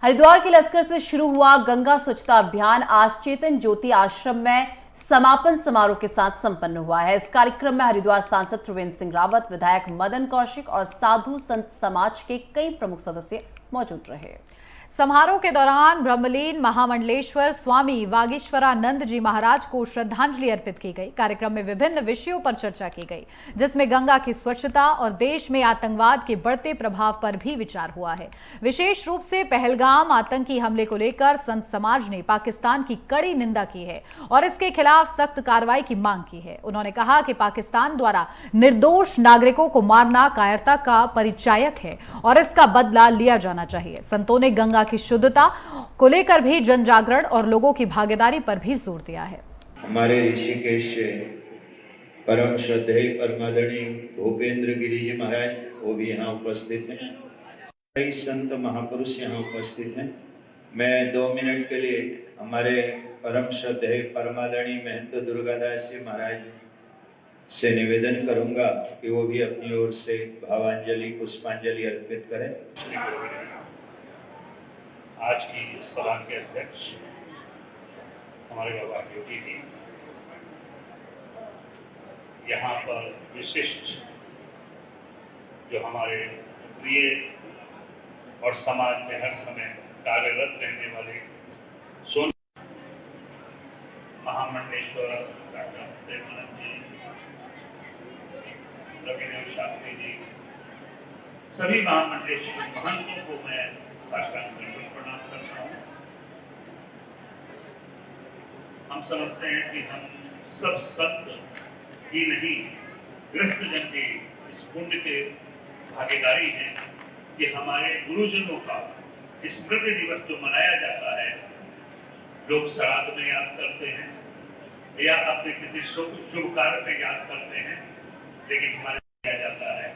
हरिद्वार के लश्कर से शुरू हुआ गंगा स्वच्छता अभियान आज चेतन ज्योति आश्रम में समापन समारोह के साथ संपन्न हुआ है। इस कार्यक्रम में हरिद्वार सांसद त्रिवेंद्र सिंह रावत, विधायक मदन कौशिक और साधु संत समाज के कई प्रमुख सदस्य मौजूद रहे। समारोह के दौरान ब्रह्मलीन महामंडलेश्वर स्वामी वागीश्वरानंद जी महाराज को श्रद्धांजलि अर्पित की गई। कार्यक्रम में विभिन्न विषयों पर चर्चा की गई, जिसमें गंगा की स्वच्छता और देश में आतंकवाद के बढ़ते प्रभाव पर भी विचार हुआ है। विशेष रूप से पहलगाम आतंकी हमले को लेकर संत समाज ने पाकिस्तान की कड़ी निंदा की है और इसके खिलाफ सख्त कार्रवाई की मांग की है। उन्होंने कहा कि पाकिस्तान द्वारा निर्दोष नागरिकों को मारना कायरता का परिचायक है और इसका बदला लिया जाना चाहिए। संतों ने गंगा की शुद्धता को लेकर भी जन जागरण और लोगों की भागीदारी पर भी जोर दिया है। हमारे ऋषिकेश से परम श्रद्धेय परमादरणीय भूपेंद्र गिरि जी महाराज वो भी यहाँ उपस्थित हैं। कई संत महापुरुष यहाँ उपस्थित हैं। मैं 2 मिनट के लिए हमारे परम श्रद्धेय परमादरणीय महंत दुर्गादास जी महाराज से निवेदन करूंगा कि वो भी अपनी ओर से भावांजलि पुष्पांजलि अर्पित करें। आज की सभा के अध्यक्ष हमारे बाबा योगी जी, यहाँ पर विशिष्ट जो हमारे प्रिय और समाज में हर समय कार्यरत रहने वाले सोन महामंडलेश्वर डॉक्टर प्रेमानंद जी, रविदेव शास्त्री जी, सभी महामंडलेश्वर महंतों को मैं प्रणाम करता हूँ। हम समझते हैं कि हम सब संत ही नहीं, ग्रस्त जन के इस पुण्य के भागीदारी हैं कि हमारे गुरुजनों का स्मृति दिवस जो मनाया जाता है, लोग श्राद्ध में याद करते हैं या अपने किसी शुभ कार्य में याद करते हैं, लेकिन हमारे किया जाता है।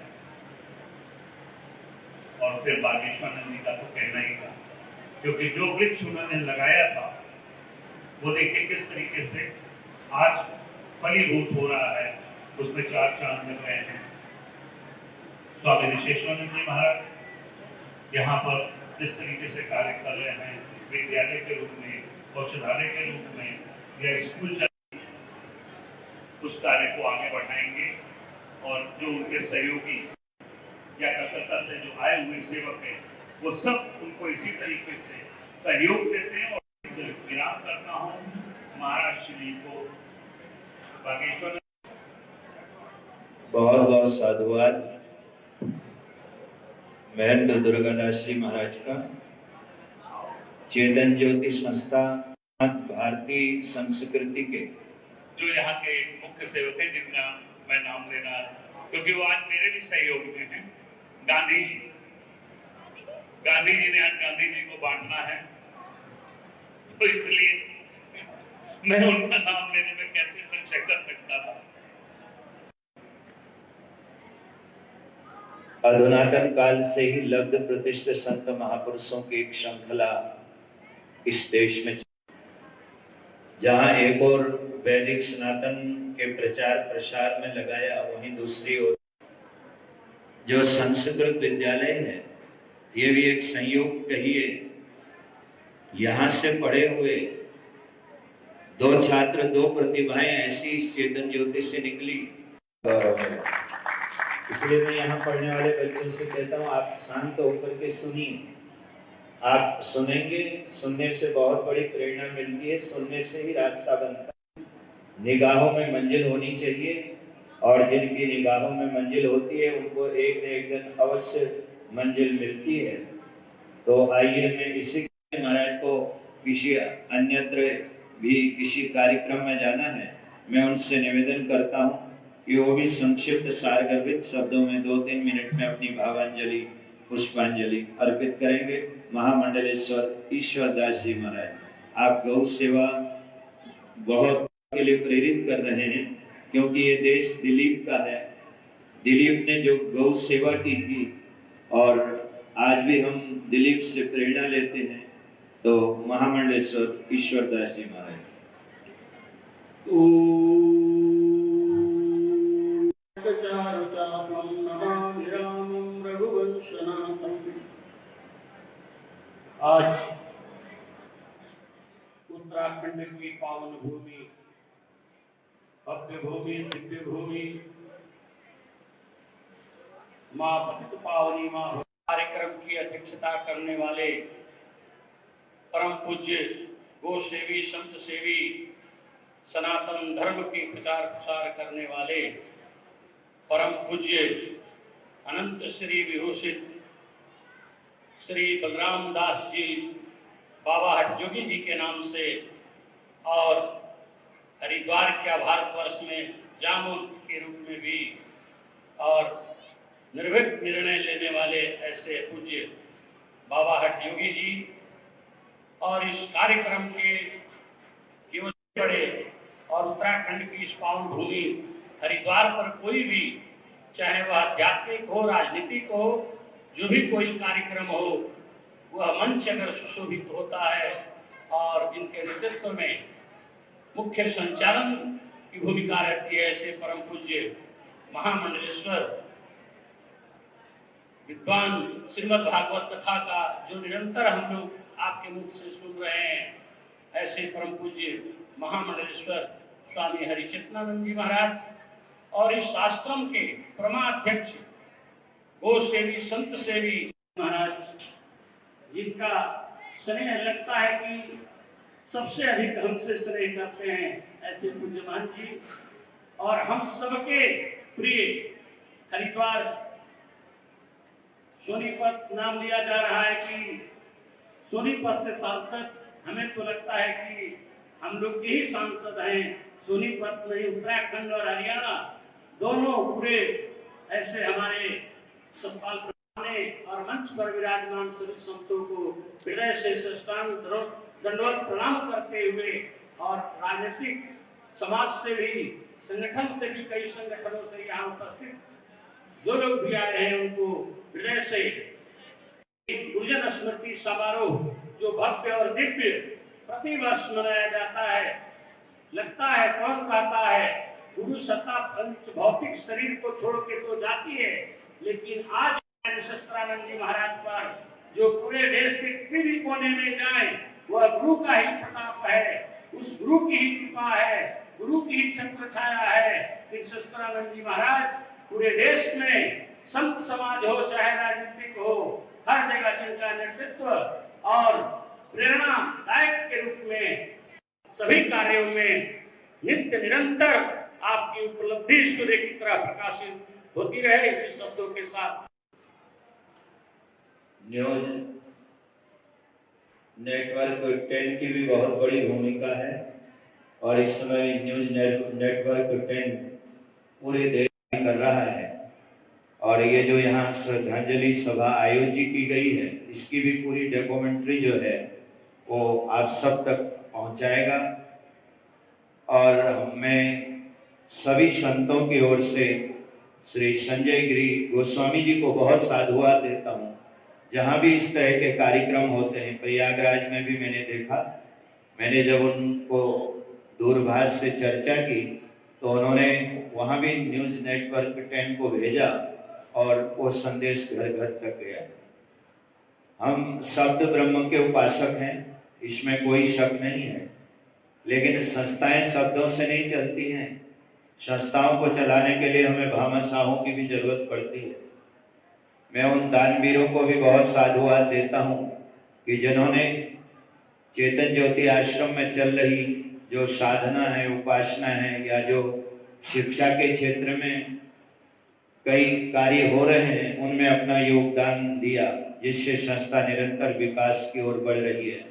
और फिर वागीश्वरानंद जी का तो कहना ही था, क्योंकि जो वृक्ष उन्होंने लगाया था वो देखिए किस तरीके से आज फलीभूत हो रहा है, उसमें 4 चांद लग रहे हैं। स्वामी विश्वेश्वरानंद जी महाराज यहाँ पर जिस तरीके से कार्य कर रहे हैं, विद्यालय के रूप में, औषधालय के रूप में या स्कूल उस कार्य को आगे बढ़ाएंगे और जो उनके सहयोगी या कलकत्ता से जो आए हुए सेवक हैं वो सब उनको इसी तरीके से सहयोग देते हैं। और विराम करता हूँ महाराज श्री को बागेश्वर। बहुत बहुत साधुवाद महंत दुर्गादास जी महाराज का। चेतन ज्योति संस्था भारतीय संस्कृति के जो यहाँ के मुख्य सेवक हैं, जिनका मैं नाम लेना, क्योंकि वो आज मेरे भी सहयोग में हैं। गांधी जी ने आज गांधी जी को बांटना है, तो इसलिए मैं उनका नाम लेने में कैसे संशय कर सकता था। अधुनातन काल से ही लब्ध प्रतिष्ठित संत महापुरुषों की एक श्रृंखला इस देश में, जहां एक और वैदिक सनातन के प्रचार प्रसार में लगाया, वहीं दूसरी ओर जो संस्कृत विद्यालय है, ये भी एक संयोग कहिए। यहाँ से पढ़े हुए 2 छात्र, 2 प्रतिभाएं ऐसी चेतन ज्योति से निकली। इसलिए मैं यहाँ पढ़ने वाले बच्चों से कहता हूँ, आप शांत होकर के सुनिए। आप सुनेंगे, सुनने से बहुत बड़ी प्रेरणा मिलती है, सुनने से ही रास्ता बनता है। निगाहों में मंजिल होनी चाहिए और जिनकी निगाहों में मंजिल होती है उनको एक न एक दिन अवश्य मंजिल मिलती है। तो आइए, मैं इसी महाराज को किसी अन्यत्र भी किसी कार्यक्रम में जाना है, मैं उनसे निवेदन करता हूँ कि वो भी संक्षिप्त सारगर्भित शब्दों में 2-3 मिनट में अपनी भावांजलि पुष्पांजलि अर्पित करेंगे। महामंडलेश्वर ईश्वरदास जी महाराज, आप गौ सेवा बहुत के लिए प्रेरित कर रहे हैं, क्योंकि ये देश दिलीप का है। दिलीप ने जो गौ सेवा की थी और आज भी हम दिलीप से प्रेरणा लेते हैं। तो महामंडलेश्वर ईश्वरदास जी महाराज। आज उत्तराखंड की पावन भूमि, भव्य भूमि, दिव्य भूमि, मां पतित पावनी मां कार्यक्रम की अध्यक्षता करने वाले परम पूज्य गो सेवी, संत सेवी, सनातन धर्म की प्रचार प्रसार करने वाले परम पूज्य अनंत श्री विभूषित श्री बलराम दास जी बाबा हठजोगी जी के नाम से और हरिद्वार के भारतवर्ष में जामुन के रूप में भी और निर्भीक निर्णय लेने वाले ऐसे पूज्य बाबा हठजोगी जी और इस कार्यक्रम के केवल बड़े और उत्तराखंड की इस पावन भूमि हरिद्वार पर कोई भी, चाहे वह आध्यात्मिक हो, राजनीतिक हो, जो भी कोई कार्यक्रम हो, वह मंच अगर सुशोभित होता है और जिनके नेतृत्व में मुख्य संचालन की भूमिका रहती है, ऐसे परम पूज्य महामंडलेश्वर विद्वान श्रीमद् भागवत कथा का जो निरंतर हम लोग आपके मुख से सुन रहे हैं, ऐसे परम पूज्य महामंडलेश्वर स्वामी हरिचेतनानंद जी महाराज और इस आश्रम के परमाध्यक्ष गो सेवी, संत सेवी महाराज, जिनका स्नेह लगता है कि सबसे अधिक हमसे स्नेह करते हैं, ऐसे पूज्य महंत जी और हम सबके प्रिय हरिद्वार सोनीपत नाम लिया जा रहा है कि सोनीपत से सांसद, हमें तो लगता है कि हम लोग के ही सांसद हैं, सोनीपत नहीं, उत्तराखंड और हरियाणा दोनों पूरे ऐसे हमारे सतपाल ने और मंच पर विराजमान सभी संतों को हृदय से साष्टांग दंडवत प्रणाम करते हुए और राजनीतिक समाज से भी, संगठन से भी, कई संगठनों से यहाँ उपस्थित जो लोग भी आए हैं उनको हृदय से गुरुजन स्मृति समारोह जो भव्य और दिव्य प्रतिवर्ष मनाया जाता है, लगता है कौन कहता है गुरु सत्ता पंच भौतिक शरीर को छोड़ के तो जाती है, लेकिन आज शस्त्रानंद जी महाराज पर जो पूरे देश के किसी भी कोने में जाए वह गुरु का ही प्रताप है, उस गुरु की ही कृपा है, गुरु की ही छत्र छाया है कि शस्त्रानंद जी महाराज पूरे देश में संत समाज हो चाहे राजनीतिक हो, हर जगह जिनका नेतृत्व और प्रेरणादायक के रूप में सभी कार्यों में नित्य निरंतर आपकी उपलब्धि सूर्य की तरह प्रकाशित होती रहे, इसी शब्दों के साथ न्यूज नेटवर्क 10 की भी बहुत बड़ी भूमिका है और इस समय न्यूज नेटवर्क 10 पूरे देश में कर रहा है और ये जो यहाँ श्रद्धांजलि सभा आयोजित की गई है, इसकी भी पूरी डॉक्यूमेंट्री जो है वो आप सब तक पहुंचाएगा और मैं सभी संतों की ओर से श्री संजय गिरी गोस्वामी जी को बहुत साधुवाद देता हूँ। जहाँ भी इस तरह के कार्यक्रम होते हैं, प्रयागराज में भी मैंने देखा, मैंने जब उनको दूरभाष से चर्चा की तो उन्होंने वहाँ भी न्यूज नेटवर्क 10 को भेजा और वो संदेश घर घर तक गया। हम शब्द ब्रह्म के उपासक हैं, इसमें कोई शक नहीं है, लेकिन संस्थाएं शब्दों से नहीं चलती हैं। संस्थाओं को चलाने के लिए हमें भामाशाहों की भी जरूरत पड़ती है। मैं उन दानवीरों को भी बहुत साधुवाद देता हूँ कि जिन्होंने चेतन ज्योति आश्रम में चल रही जो साधना है, उपासना है या जो शिक्षा के क्षेत्र में कई कार्य हो रहे हैं, उनमें अपना योगदान दिया, जिससे संस्था निरंतर विकास की ओर बढ़ रही है।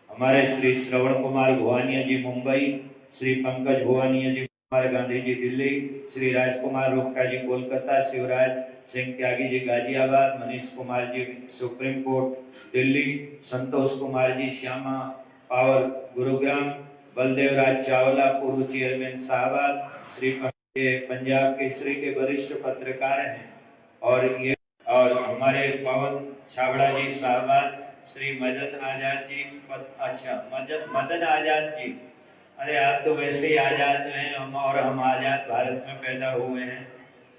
हमारे श्री श्रवण कुमार भुवानिया जी मुंबई, श्री पंकज भुवानिया जी कुमार गांधी जी दिल्ली, श्री राजकुमार रोहटा जी Kolkata, Shivraj Singh Tyagi ji Ghaziabad, Manish Kumar ji supreme court Delhi, Santosh Kumar ji Shyama power Gurugram, Baldev राज चावला पूर्व चेयरमैन साहबाद, श्री पंजाब केसरी के वरिष्ठ पत्रकार हैं और हमारे पवन छाबड़ा जी साहबाद, श्री मदन आजाद जी, मदन आजाद जी, अरे आप तो वैसे ही आजाद हैं, हम आजाद भारत में पैदा हुए हैं।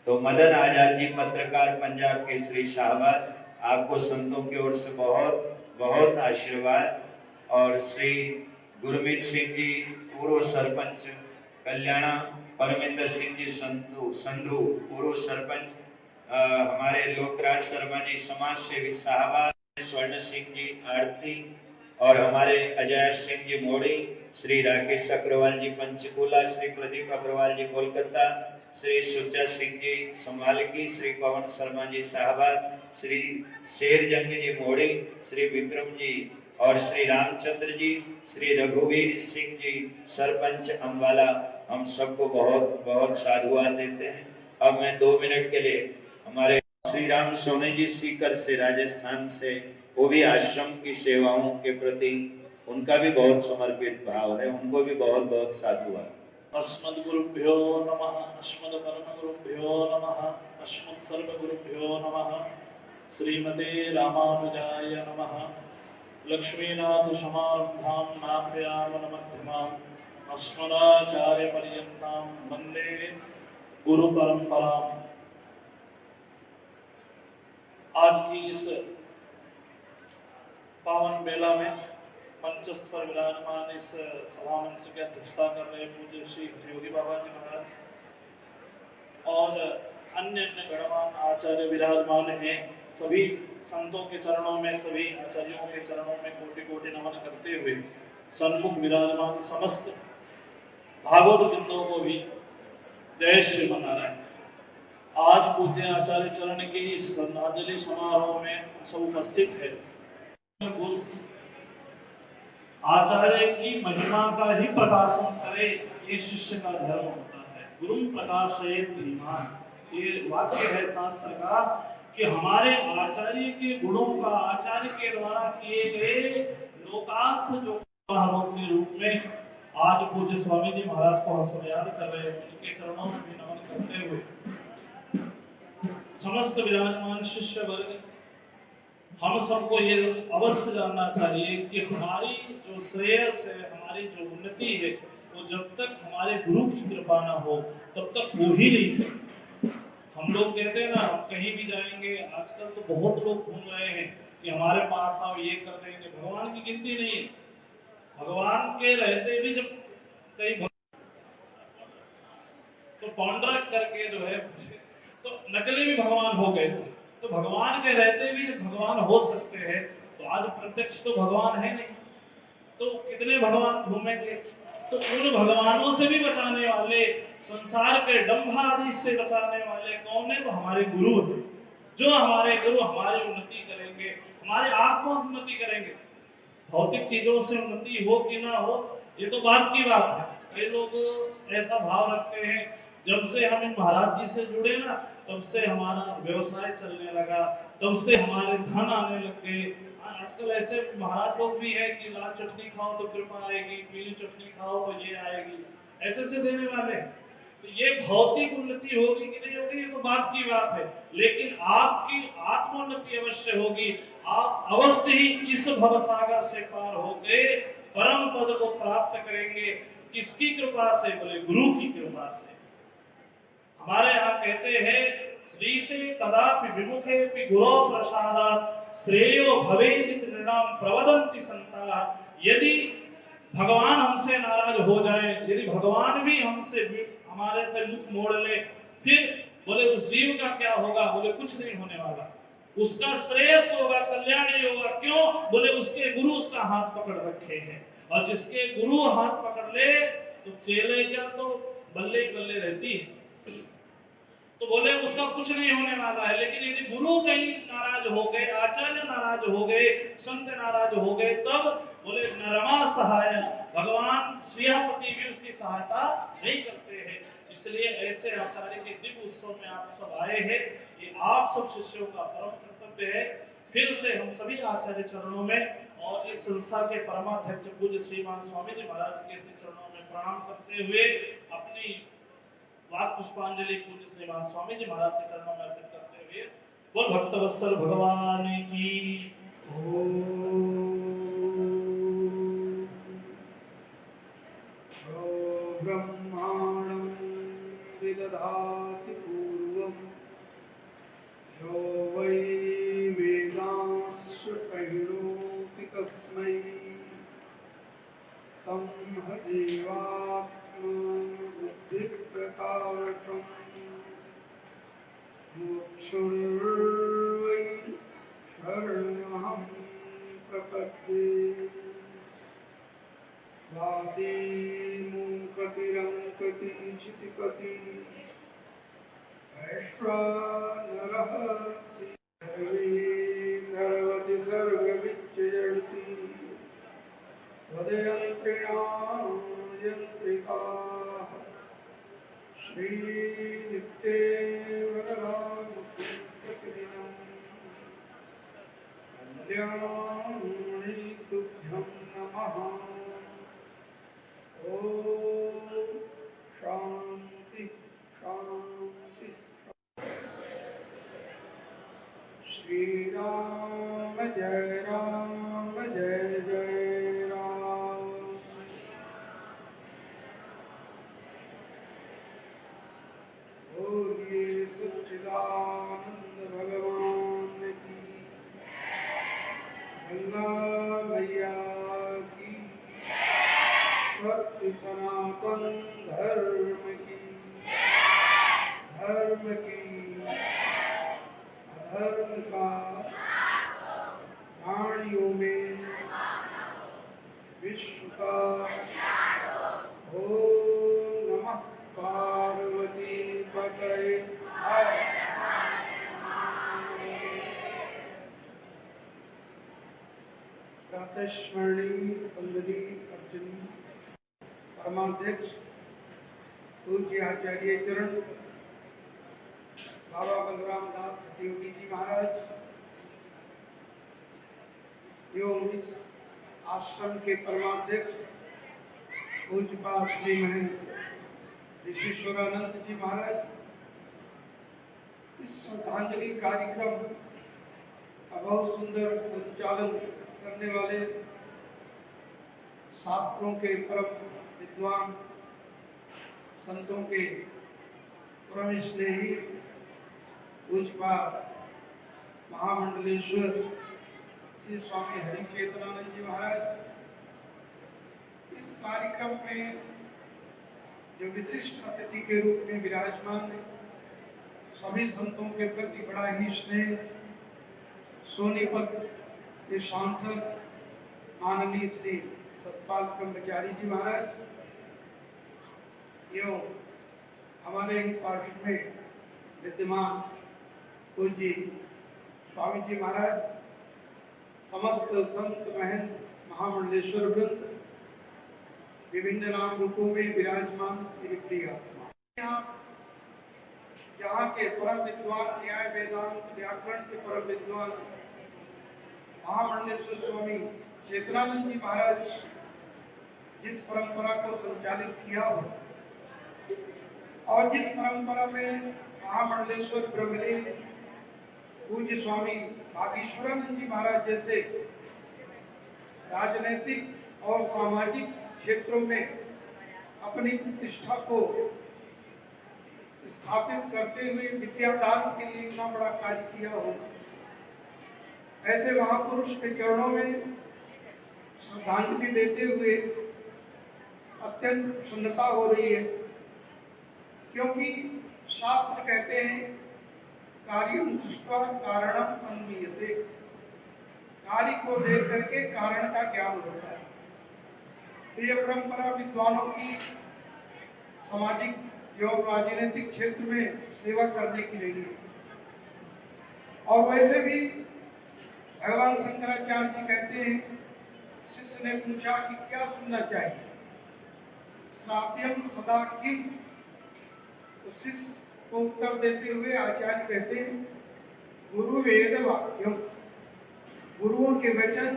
तो मदन आजाद जी पत्रकार पंजाब केसरी शाहबाद, आपको संतों की ओर से बहुत बहुत आशीर्वाद। और श्री गुरमीत सिंह जी पूर्व सरपंच कल्याणा, परमिंदर सिंह जी संधू पूर्व सरपंच, हमारे लोकराज शर्मा जी समाज सेवी साहबा, स्वर्ण सिंह जी आरती, और हमारे अजय सिंह जी मोड़ी, श्री राकेश अग्रवाल जी पंचकूला, श्री प्रदीप अग्रवाल जी कोलकाता, श्री सुचा सिंह जी संभालगी, श्री पवन शर्मा जी साहबाद, श्री शेरजंग जी मोड़ी, श्री विक्रम जी और श्री रामचंद्र जी, श्री रघुवीर सिंह जी सरपंच अम्बाला, हम सबको बहुत बहुत साधुवाद देते हैं। अब मैं 2 मिनट के लिए हमारे श्री राम सोने जी सीकर से राजस्थान से, वो भी आश्रम की सेवाओं के प्रति उनका भी बहुत समर्पित भाव है, उनको भी बहुत बहुत साधुवाद। अस्मद्गुरुभ्यो नमः, अस्मद्परमगुरुभ्यो नमः, अस्मत्सर्वगुरुभ्यो नमः। श्रीमते रामानुजाय नमः। लक्ष्मीनाथ समारंभां नाथयामनमध्यमाम् अस्मदाचार्यपर्यन्तां वन्दे गुरुपरम्पराम्। आज की इस पावन बेला में मंचस्थ पर विराजमान इस सभा मंच की अध्यक्षता कर रहे पूज्य श्री योगी बाबा जी महाराज और अन्य गणमान्य आचार्य विराजमान हैं। सभी संतों के चरणों में, सभी आचार्यों के चरणों में कोटि कोटि नमन करते हुए सन्मुख विराजमान समस्त भागवत वृंदों को भी जय श्रीमनारायण। आज पूज्य आचार्य चरण के इस श्रद्धांजलि समारोह में सब उपस्थित है। आचार्य की महिमा का ही प्रकाशन करे, ये शिष्य का धर्म होता है। गुरु प्रकाशयेत् धीमान, ये वाक्य है शास्त्र का कि हमारे आचार्य के गुणों का, आचार्य के द्वारा किए गए लोकार्थ जो के रूप में आज पूज्य स्वामी जी महाराज को हम सब याद कर रहे हैं। उनके चरणों में भी नमन करते हुए समस्त विराजमान शिष्य वर्ग, हम सबको ये अवश्य जानना चाहिए कि हमारी जो श्रेयस है, हमारी जो उन्नति है, वो जब तक हमारे गुरु की कृपा ना हो तब तक हो ही नहीं सकती। हम लोग कहते हैं ना, हम कहीं भी जाएंगे, आजकल तो बहुत लोग घूम रहे हैं कि हमारे पास आओ, ये कर देंगे। भगवान की गिनती नहीं है। भगवान के रहते भी जब कई तो पौंड्रक करके जो है तो नकली भी भगवान हो गए थे। तो भगवान के रहते भी भगवान हो सकते हैं, तो आज प्रत्यक्ष तो भगवान है नहीं, तो कितने भगवान घूमेंगे। तो उन भगवानों से भी बचाने वाले, संसार के डंभ आदि से बचाने वाले कौन है? तो हमारे गुरु है। जो हमारे गुरु हमारी उन्नति करेंगे, हमारी आत्मा उन्नति करेंगे। भौतिक चीजों से उन्नति हो कि ना हो, ये तो बात की बात है। कई लोग ऐसा भाव रखते हैं, जब से हम इन महाराज जी से जुड़े ना, तब से हमारा व्यवसाय चलने लगा, तब से हमारे धन आने लग गए। आजकल ऐसे महाराज लोग भी है कि लाल चटनी खाओ तो कृपा आएगी, पीली चटनी खाओ तो ये आएगी, ऐसे से देने वाले। तो ये भौतिक उन्नति होगी कि नहीं होगी, ये तो बात की बात है, लेकिन आपकी आत्मोन्नति अवश्य होगी। आप अवश्य ही इस भवसागर से पार होके परम पद को प्राप्त करेंगे। किसकी कृपा से? बोले गुरु की कृपा से। हमारे यहाँ कहते हैं, श्री से कदापि विमुखे पि गुरो प्रसादात् श्रेयो भवेत् नृणाम प्रवदन्ति संता। यदि भगवान हमसे नाराज हो जाए, यदि भगवान भी हमसे हमारे से मुख मोड़ ले, फिर बोले उस जीव का क्या होगा? बोले कुछ नहीं होने वाला, उसका श्रेयस होगा, कल्याण ही होगा। क्यों? बोले उसके गुरु उसका हाथ पकड़ रखे हैं, और जिसके गुरु हाथ पकड़ ले तो चेले क्या तो बल्ले बल्ले रहती है। तो बोले उसका कुछ नहीं होने वाला है। लेकिन यदि गुरु कहीं नाराज हो गए, आचार्य नाराज हो गए, संत नाराज हो गए, तब बोले नरमा सहाय, भगवान श्रीपति भी उसकी सहायता नहीं करते हैं। इसलिए ऐसे आचार्य के दिव्य उत्सव में आप सब आए हैं, ये आप सब शिष्यों का परम कर्तव्य है। फिर से हम सभी आचार्य चरणों में और इस संस्था के परमाध्यक्ष पूज्य श्रीमान स्वामी जी महाराज के चरणों में प्रणाम करते हुए अपनी वाक पुष्पांजलि पूज्य श्रीमान स्वामी जी महाराज के चरणों में अर्पित करते हुए बोल भक्तवत्सल भगवान की ब्रह्माणं विदधाति पूर्वं यो वै वेदांश्च कहिनो तं हजीवात्मबुद्धिप्रकारकं मुक्षुर्वै शरणमहं प्रपद्ये वादीमूकतिरङ्कति चितिपति ऐश्वानरः सर्वे सर्वति सर्वविच्यजन्ति तदयन्त्रिणां यन्त्रिकाः श्रीनित्ये वरदामुखप्रतिदिनं कल्याणी तुभ्यं नमः। ॐ शान्ति शान्ति। श्रीराम जय जय राम। बोलिए सच्चिदानंद भगवान की, गंगा मैया की, सत्य सनातन धर्म की, अधर्म का प्राणियों में विश्व का। ओम नमः पार्वती पतये। प्रातस्मरणी वंदनी अर्चनी परमाध्यक्ष पूज्य आचार्य चरण बाबा बलराम दास योगी जी महाराज एवं इस आश्रम के परमाध्यक्ष पूज्यपाद श्री महंत ऋषिश्वरानंद जी महाराज, इस श्रद्धांजलि कार्यक्रम का बहुत सुंदर संचालन करने वाले शास्त्रों के परम विद्वान, संतों के परम स्नेही पूज्यपाद महामंडलेश्वर श्री स्वामी हरि चेतनानंद जी महाराज, इस कार्यक्रम में जो विशिष्ट अतिथि के रूप में विराजमान है, सभी संतों के प्रति बड़ा ही स्नेह, सोनीपत के सांसद माननीय श्री सतपाल ब्रह्मचारी जी महाराज एवं हमारे ही पार्श्व में विद्यमान पूज्य स्वामी जी महाराज, समस्त संत महंत महामंडलेश्वर वृंद, विभिन्न नाम रूपों में विराजमान मेरी प्रिय आत्मा, जहाँ के परम विद्वान, न्याय वेदांत व्याकरण के परम विद्वान महामंडलेश्वर स्वामी चेतनानंद जी महाराज जिस परंपरा को संचालित किया हो और जिस परंपरा में महामंडलेश्वर ब्रह्मलीन पूज्य स्वामी वागीश्वरानंद जी महाराज जैसे राजनैतिक और सामाजिक क्षेत्रों में अपनी प्रतिष्ठा को स्थापित करते हुए विद्यादान के लिए इतना बड़ा कार्य किया हो, ऐसे महापुरुष के चरणों में श्रद्धांजलि देते हुए अत्यंत प्रसन्नता हो रही है, क्योंकि शास्त्र कहते हैं कार्यं दृष्ट्वा कारणम अन्वीयते, कार्य को देख करके कारण का ज्ञान होता है। ये परंपरा विद्वानों की सामाजिक एवं राजनीतिक क्षेत्र में सेवा करने की रही है। और वैसे भी भगवान शंकराचार्य जी कहते हैं, शिष्य ने पूछा कि क्या सुनना चाहिए, श्राव्यम सदा किम, तो शिष्य को उत्तर देते हुए आचार्य कहते हैं, गुरु वेद वाक्यम, गुरुओं के वचन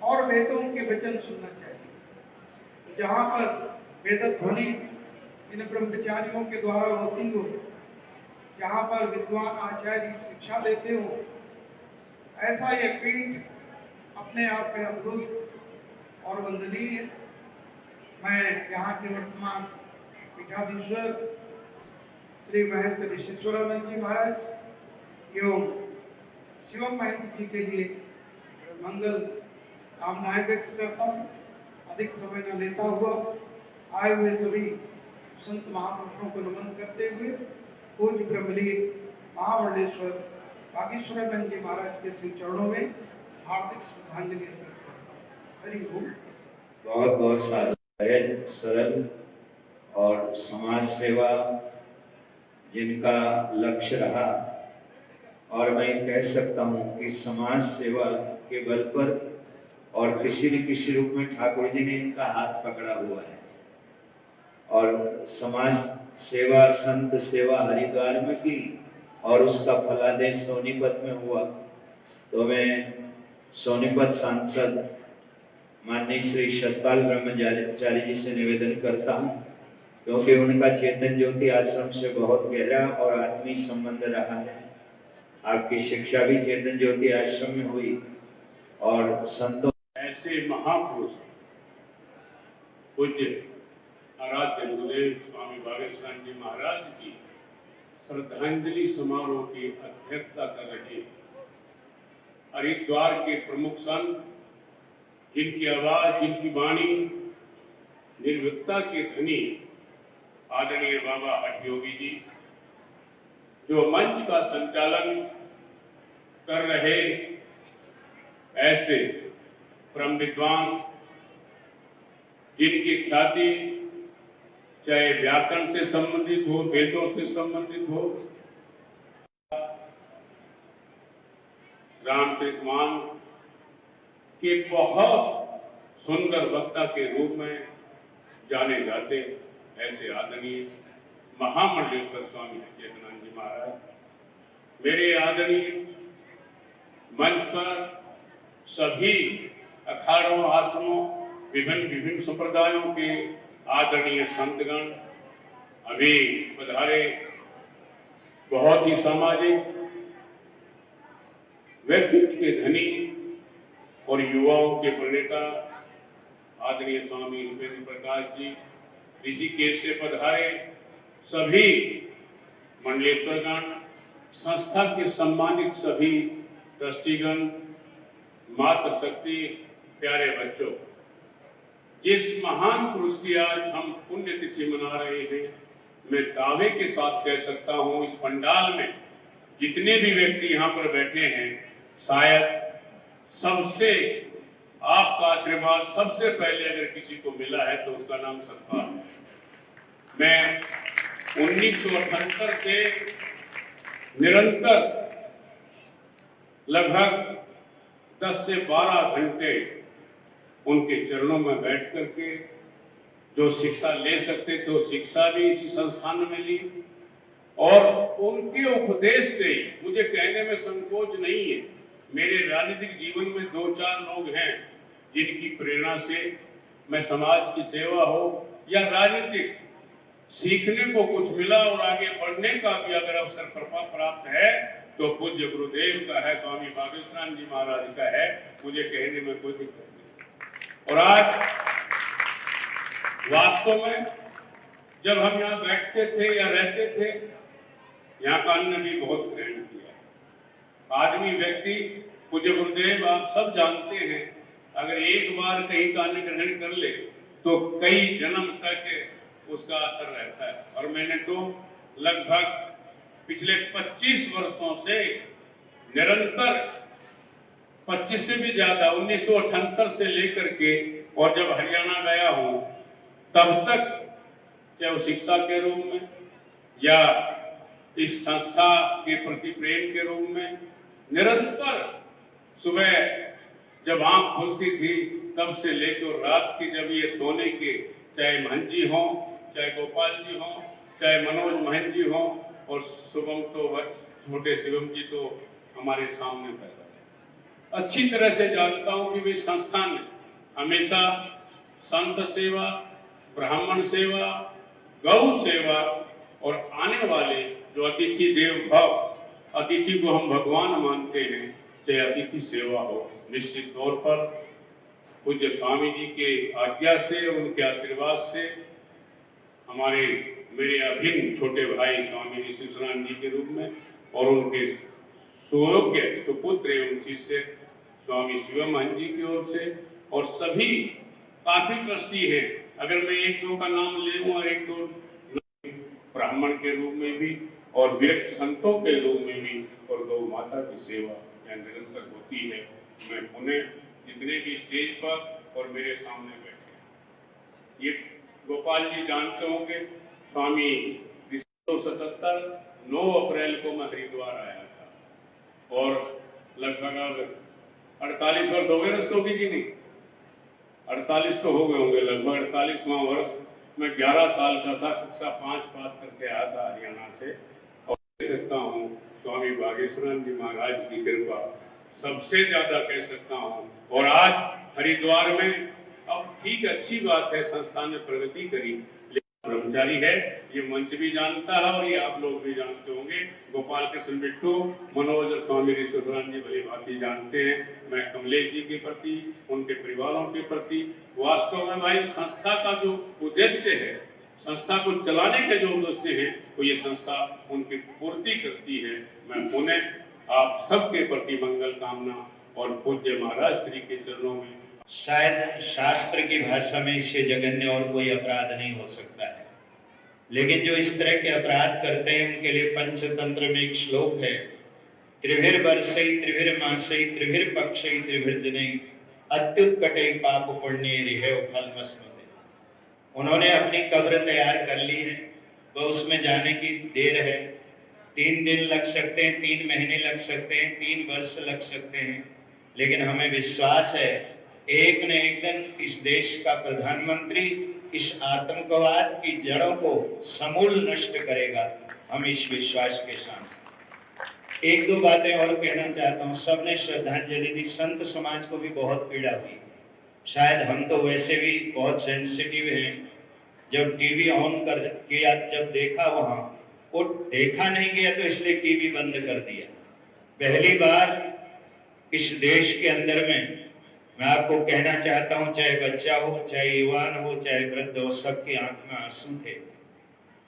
और वेदों के वचन सुनना चाहिए। जहाँ पर वेद ध्वनि इन ब्रह्मचारियों के द्वारा होती हो, जहाँ पर विद्वान आचार्य शिक्षा देते हो, ऐसा ये पीठ अपने आप में अद्भुत और वंदनीय है। मैं यहाँ के वर्तमान पीठाधीश्वर श्री महंत ऋषिश्वरानंद जी महाराज एवं शिवम महंत जी के लिए मंगल कामनाएं व्यक्त करता हूँ। अधिक समय न लेता हुआ आए हुए सभी संत महापुरुषों को नमन करते हुए पूज्य ब्रह्मलीन महामंडलेश्वर वागीश्वरानंद जी महाराज के श्री चरणों में हार्दिक श्रद्धांजलि अर्पित करता हूँ। हरि ओम। बहुत बहुत सहज सरल और समाज सेवा जिनका लक्ष्य रहा, और मैं कह सकता हूँ कि समाज सेवा के बल पर और किसी न किसी रूप में ठाकुर जी ने इनका हाथ पकड़ा हुआ है। और समाज सेवा संत सेवा हरिद्वार में की और उसका फलादेश सोनीपत में हुआ। तो मैं सोनीपत सांसद माननीय श्री सतपाल ब्रह्मचारी जी से निवेदन करता हूँ, क्योंकि उनका चेतन ज्योति आश्रम से बहुत गहरा और आत्मीय संबंध रहा है। आपकी शिक्षा भी चेतन ज्योति आश्रम में हुई और संतों ऐसे महापुरुष पूज्य आराध्य गुरुदेव स्वामी वागीश्वरानंद जी महाराज की श्रद्धांजलि समारोह की अध्यक्षता कर रहे हरिद्वार के प्रमुख संत, जिनकी आवाज जिनकी वाणी निर्भीकता के धनी आदरणीय बाबा हठयोगी जी, जो मंच का संचालन कर रहे ऐसे परम विद्वान, जिनकी ख्याति चाहे व्याकरण से संबंधित हो, वेदों से संबंधित हो, रामचरितमानस के बहुत सुंदर वक्ता के रूप में जाने जाते ऐसे आदरणीय महामंडलेश्वर स्वामी चेतनानंद जी महाराज, मेरे आदरणीय मंच पर सभी अखाड़ों आश्रमों विभिन्न संप्रदायों के आदरणीय संतगण अभी पधारे, बहुत ही सामाजिक व्यक्तित्व के धनी और युवाओं के प्रणेता आदरणीय स्वामी रूपेंद्र प्रकाश जी, ऋषिकेश से पधारे सभी मंडलेश्वरगण, संस्था के सम्मानित सभी ट्रस्टीगण, मातृशक्ति, प्यारे बच्चों, जिस महान पुरुष की आज हम पुण्यतिथि मना रहे हैं, मैं दावे के साथ कह सकता हूं इस पंडाल में जितने भी व्यक्ति यहाँ पर बैठे हैं, शायद सबसे आपका आशीर्वाद सबसे पहले अगर किसी को मिला है तो उसका नाम सतपाल है। मैं 1978 से निरंतर लगभग 10 से 12 घंटे उनके चरणों में बैठ करके जो शिक्षा ले सकते थे वो शिक्षा भी इसी संस्थान में ली, और उनके उपदेश से मुझे कहने में संकोच नहीं है, मेरे राजनीतिक जीवन में 2-4 लोग हैं जिनकी प्रेरणा से मैं समाज की सेवा हो या राजनीतिक सीखने को कुछ मिला और आगे बढ़ने का भी अगर अवसर प्राप्त है तो पूज्य गुरुदेव का है, स्वामी वागीश्वरानंद जी महाराज का है, मुझे कहने में कोई दिक्कत नहीं। और आज वास्तव में जब हम यहाँ बैठते थे या रहते थे, यहाँ का अन्न भी बहुत ग्रहण किया। आदमी व्यक्ति पूज्य गुरुदेव आप सब जानते हैं, अगर एक बार कहीं का अन्न ग्रहण कर ले तो कई जन्म तक उसका असर रहता है। और मैंने तो लगभग पिछले 25 वर्षों से निरंतर 25 से भी ज्यादा 1978 से लेकर के, और जब हरियाणा गया हूं तब तक, चाहे वो शिक्षा के रूप में या इस संस्था के प्रति प्रेम के रूप में, निरंतर सुबह जब आंख खुलती थी तब से लेकर रात की जब ये सोने के, चाहे महंत जी हों, चाहे गोपाल जी हों, चाहे मनोज महंत जी हों, और शुभम तो छोटे शिवम जी तो हमारे सामने पैदा, अच्छी तरह से जानता हूं कि वे संस्थान ने हमेशा संत सेवा, ब्राह्मण सेवा, गौ सेवा और आने वाले जो अतिथि देव भव, अतिथि को हम भगवान मानते हैं, चाहे अतिथि सेवा हो, निश्चित तौर पर पूज्य स्वामी जी के आज्ञा से, उनके आशीर्वाद से हमारे मेरे अभिन्न छोटे भाई स्वामी ऋषिकेशानंद जी के रूप में और उनके सुयोग्य सुपुत्र एवं शिष्य स्वामी शिवम महंत जी की ओर से और सभी काफी ट्रस्टी है। अगर मैं एक दो का नाम ले लूं और एक दो ब्राह्मण के रूप में भी और विरक्त संतों के रूप में भी और गौ माता की सेवा यहाँ निरंतर होती है। मैं पुणे जितने भी स्टेज पर और मेरे सामने बैठे ये गोपाल जी जानते होंगे, स्वामी 1977 9 अप्रैल को मैं हरिद्वार आया था और लगभग 48 वर्ष हो गए ना श्लोकी जी, नहीं 48 तो हो गए होंगे, लगभग 48वां वर्ष। मैं 11 साल का था, कक्षा 5 पास करके आया था हरियाणा से और कह सकता हूँ स्वामी बागेश्वरानंद जी महाराज की कृपा सबसे ज्यादा कह सकता हूँ। और आज हरिद्वार में अब ठीक अच्छी बात है, संस्थान ने प्रगति करी, ब्रह्मचारी है, ये मंच भी जानता है और ये आप लोग भी जानते होंगे। गोपाल कृष्ण बिट्टू, मनोज और स्वामी ऋषभरान जी भली भांति जानते हैं। मैं कमलेश जी के प्रति, उनके परिवारों के प्रति वास्तव में भाई संस्था का जो उद्देश्य है, संस्था को चलाने के जो उद्देश्य है, वो ये संस्था उनकी पूर्ति करती है। मैं पुणे आप सबके प्रति मंगल कामना और पूज्य महाराज श्री के चरणों में। शायद शास्त्र की भाषा में इससे जघन्य और कोई अपराध नहीं हो सकता है, लेकिन जो इस तरह के अपराध करते हैं उनके लिए पंचतंत्र में एक श्लोक है, त्रिभिर वर्षै त्रिभिर मासै त्रिभिर पक्षै त्रिभिर दिनै अत्युत्कटै पाप पुण्ये रिहेव फलमस्नुते। उन्होंने अपनी कब्र तैयार कर ली है, वह उसमें जाने की देर है। 3 दिन लग सकते हैं, 3 महीने लग सकते हैं, 3 वर्ष लग सकते हैं, लेकिन हमें विश्वास है एक न एक दिन इस देश का प्रधानमंत्री इस आतंकवाद की जड़ों को समूल नष्ट करेगा। हम इस विश्वास के साथ एक दो बातें और कहना चाहता हूँ। सबने श्रद्धांजलि दी, संत समाज को भी बहुत पीड़ा हुई। शायद हम तो वैसे भी बहुत सेंसिटिव हैं, जब टीवी ऑन कर किया, जब देखा वहां वो देखा नहीं गया तो इसलिए टीवी बंद कर दिया। पहली बार इस देश के अंदर में मैं आपको कहना चाहता हूं, चाहे बच्चा हो, चाहे युवान हो, चाहे वृद्ध हो, सबकी आंख में आंसू थे।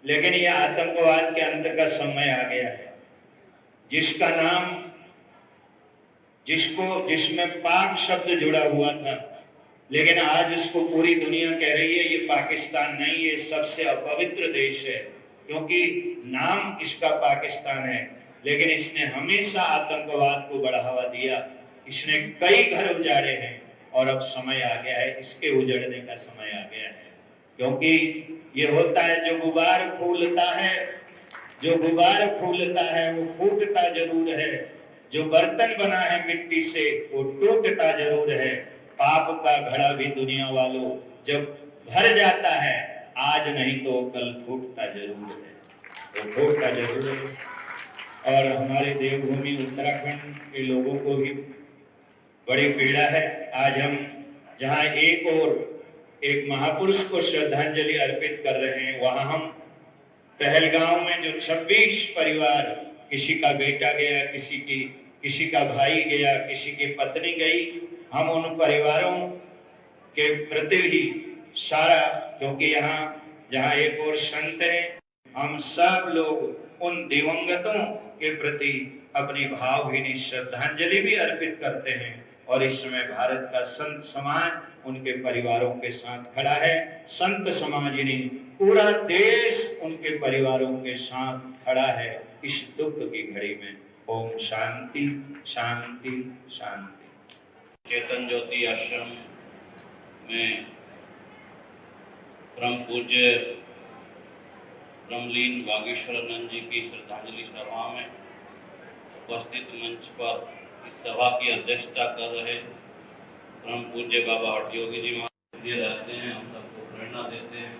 लेकिन यह आतंकवाद के अंत का समय आ गया है, जिसका नाम जिसमें पाक शब्द जुड़ा हुआ था, लेकिन आज इसको पूरी दुनिया कह रही है ये पाकिस्तान नहीं, ये सबसे अपवित्र देश है, क्योंकि नाम इसका पाकिस्तान है, लेकिन इसने हमेशा आतंकवाद को बढ़ावा दिया। इसने कई घर उजाड़े हैं और अब समय आ गया है, इसके उजड़ने का समय आ गया है। क्योंकि ये होता है, जो गुबार फूलता है वो फूटता जरूर है, जो बर्तन बना है मिट्टी से वो टूटता जरूर है। पाप का घड़ा भी दुनिया वालों जब भर जाता है, आज नहीं तो कल फूटता जरूर है, वो फूटता जरूर है। और हमारे देवभूमि उत्तराखंड के लोगों को भी बड़ी पीड़ा है। आज हम जहां एक महापुरुष को श्रद्धांजलि अर्पित कर रहे हैं, वहां हम पहलगांव में जो 26 परिवार, किसी का बेटा गया, किसी का भाई गया, किसी की पत्नी गई, हम उन परिवारों के प्रति भी सारा, क्योंकि यहाँ जहाँ एक और संत है, हम सब लोग उन दिवंगतों के प्रति अपनी भावभीनी श्रद्धांजलि भी अर्पित करते हैं। और इस समय भारत का संत समाज उनके परिवारों के साथ खड़ा है। संत समाज ही नहीं, पूरा देश उनके परिवारों के साथ खड़ा है इस दुख की घड़ी में। ओम शांति शांति शांति। चेतन ज्योति आश्रम में परम पूज्य ब्रह्मलीन बागेश्वरानंद जी की श्रद्धांजलि सभा में उपस्थित मंच पर इस सभा की अध्यक्षता कर रहे परम पूज्य बाबा हठयोगी जी महाराज रहते हैं, हम सबको प्रेरणा देते हैं।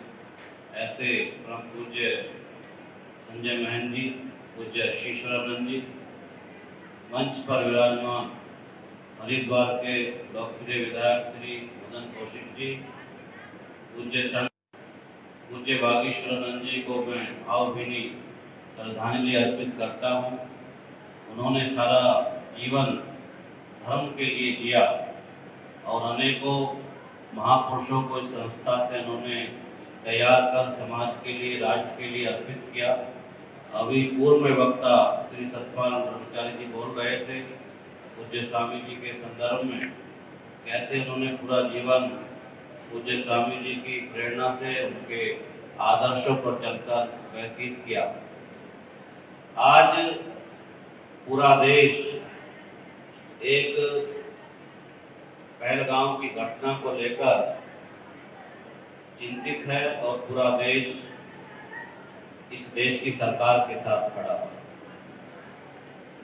ऐसे परम पूज्य संजय महन जी, पूज्य ऋषीश्वरानंद जी, मंच पर विराजमान हरिद्वार के लोकप्रिय विधायक श्री मदन कौशिक जी, पूज्य बागेश्वरानंद जी को मैं भावभीनी श्रद्धांजलि अर्पित करता हूँ। उन्होंने सारा जीवन धर्म के लिए जिया और अनेकों महापुरुषों को इस संस्था से उन्होंने तैयार कर समाज के लिए, राष्ट्र के लिए अर्पित किया। अभी पूर्व में वक्ता श्री सतपाल ब्रह्मचारी जी बोल रहे थे पूज्य स्वामी जी के संदर्भ में, कैसे उन्होंने पूरा जीवन पूज्य स्वामी जी की प्रेरणा से, उनके आदर्शों पर चलकर व्यतीत किया। आज पूरा देश एक पहलगाम की घटना को लेकर चिंतित है और पूरा देश इस देश की सरकार के साथ खड़ा है।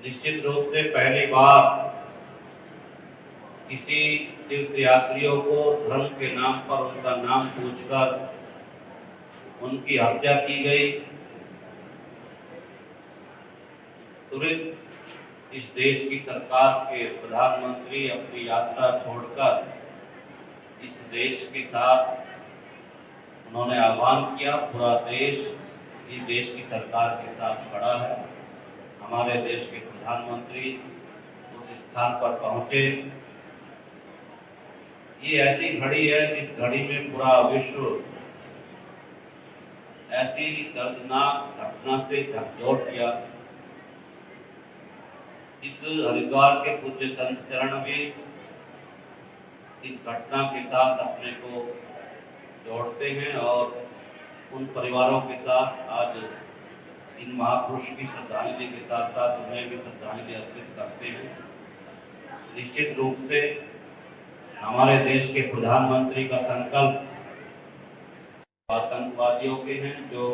निश्चित रूप से पहली बार किसी तीर्थ यात्रियों को धर्म के नाम पर उनका नाम पूछकर उनकी हत्या की गई। तुरंत इस देश की सरकार के प्रधानमंत्री अपनी यात्रा छोड़कर इस देश के साथ उन्होंने आह्वान किया। पूरा देश इस देश की सरकार के साथ खड़ा है। हमारे देश के प्रधानमंत्री उस स्थान पर पहुंचे। ये ऐसी घड़ी है जिस घड़ी में पूरा विश्व ऐसी दर्दनाक घटना से झकझोर गया। इस हरिद्वार के पूज्य संत चरण भी इस घटना के साथ अपने को जोड़ते हैं और उन परिवारों के साथ आज इन महापुरुष की श्रद्धांजलि के साथ साथ उन्हें भी श्रद्धांजलि अर्पित करते हैं। निश्चित रूप से हमारे देश के प्रधानमंत्री का संकल्प आतंकवादियों के हैं जो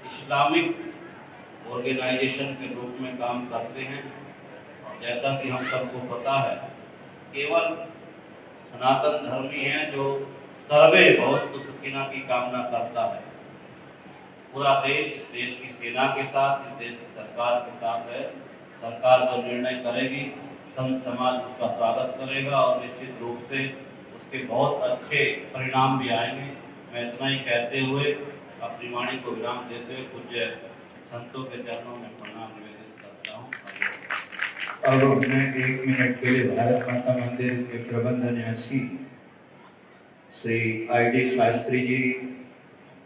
इस्लामिक ऑर्गेनाइजेशन के रूप में काम करते हैं। जैसा कि हम सबको पता है, केवल सनातन धर्मी हैं जो सर्वे भवन्तु सुखिनः की कामना करता है। पूरा देश इस देश की सेना के साथ, इस देश की सरकार के साथ है। सरकार जो निर्णय करेगी, संत समाज उसका स्वागत करेगा और निश्चित रूप से उसके बहुत अच्छे परिणाम भी आएंगे। मैं इतना ही कहते हुए अपनी वाणी को विराम देते हुए पूज्य संतों के चरणों में प्रणाम निवेदित करता हूँ। अब मैं 1 मिनट के लिए भारत माता मंदिर के प्रबंध न्यासी श्री ID शास्त्री जी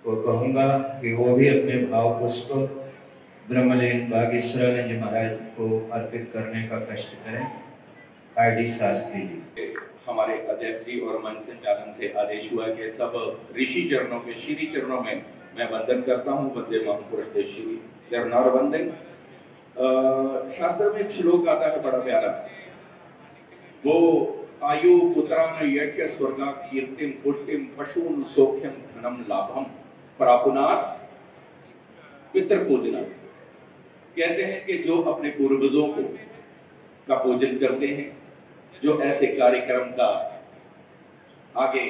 को कहूँगा कि वो भी अपने भाव पुष्प ब्रह्मलीन बागेश्वरानंद जी महाराज को अर्पित करने का कष्ट करें। ID शास्त्री जी। हमारे अध्यक्ष जी और मंच संचालन से आदेश हुआ कि सब ऋषि चरणों के श्री चरणों में मैं वंदन करता हूँ। वंदे महापुरुष ते श्री चरणार वंदन। शास्त्र में एक श्लोक आता है बड़ा प्यारा, वो आयु पुत्रान यश स्वर्गा कीर्तिम पुष्टिम पशून सौख्यम धनम लाभम प्रापुनात् पितृपूजनात्। कहते हैं कि जो अपने पूर्वजों को का पूजन करते हैं, जो ऐसे कार्यक्रम का आगे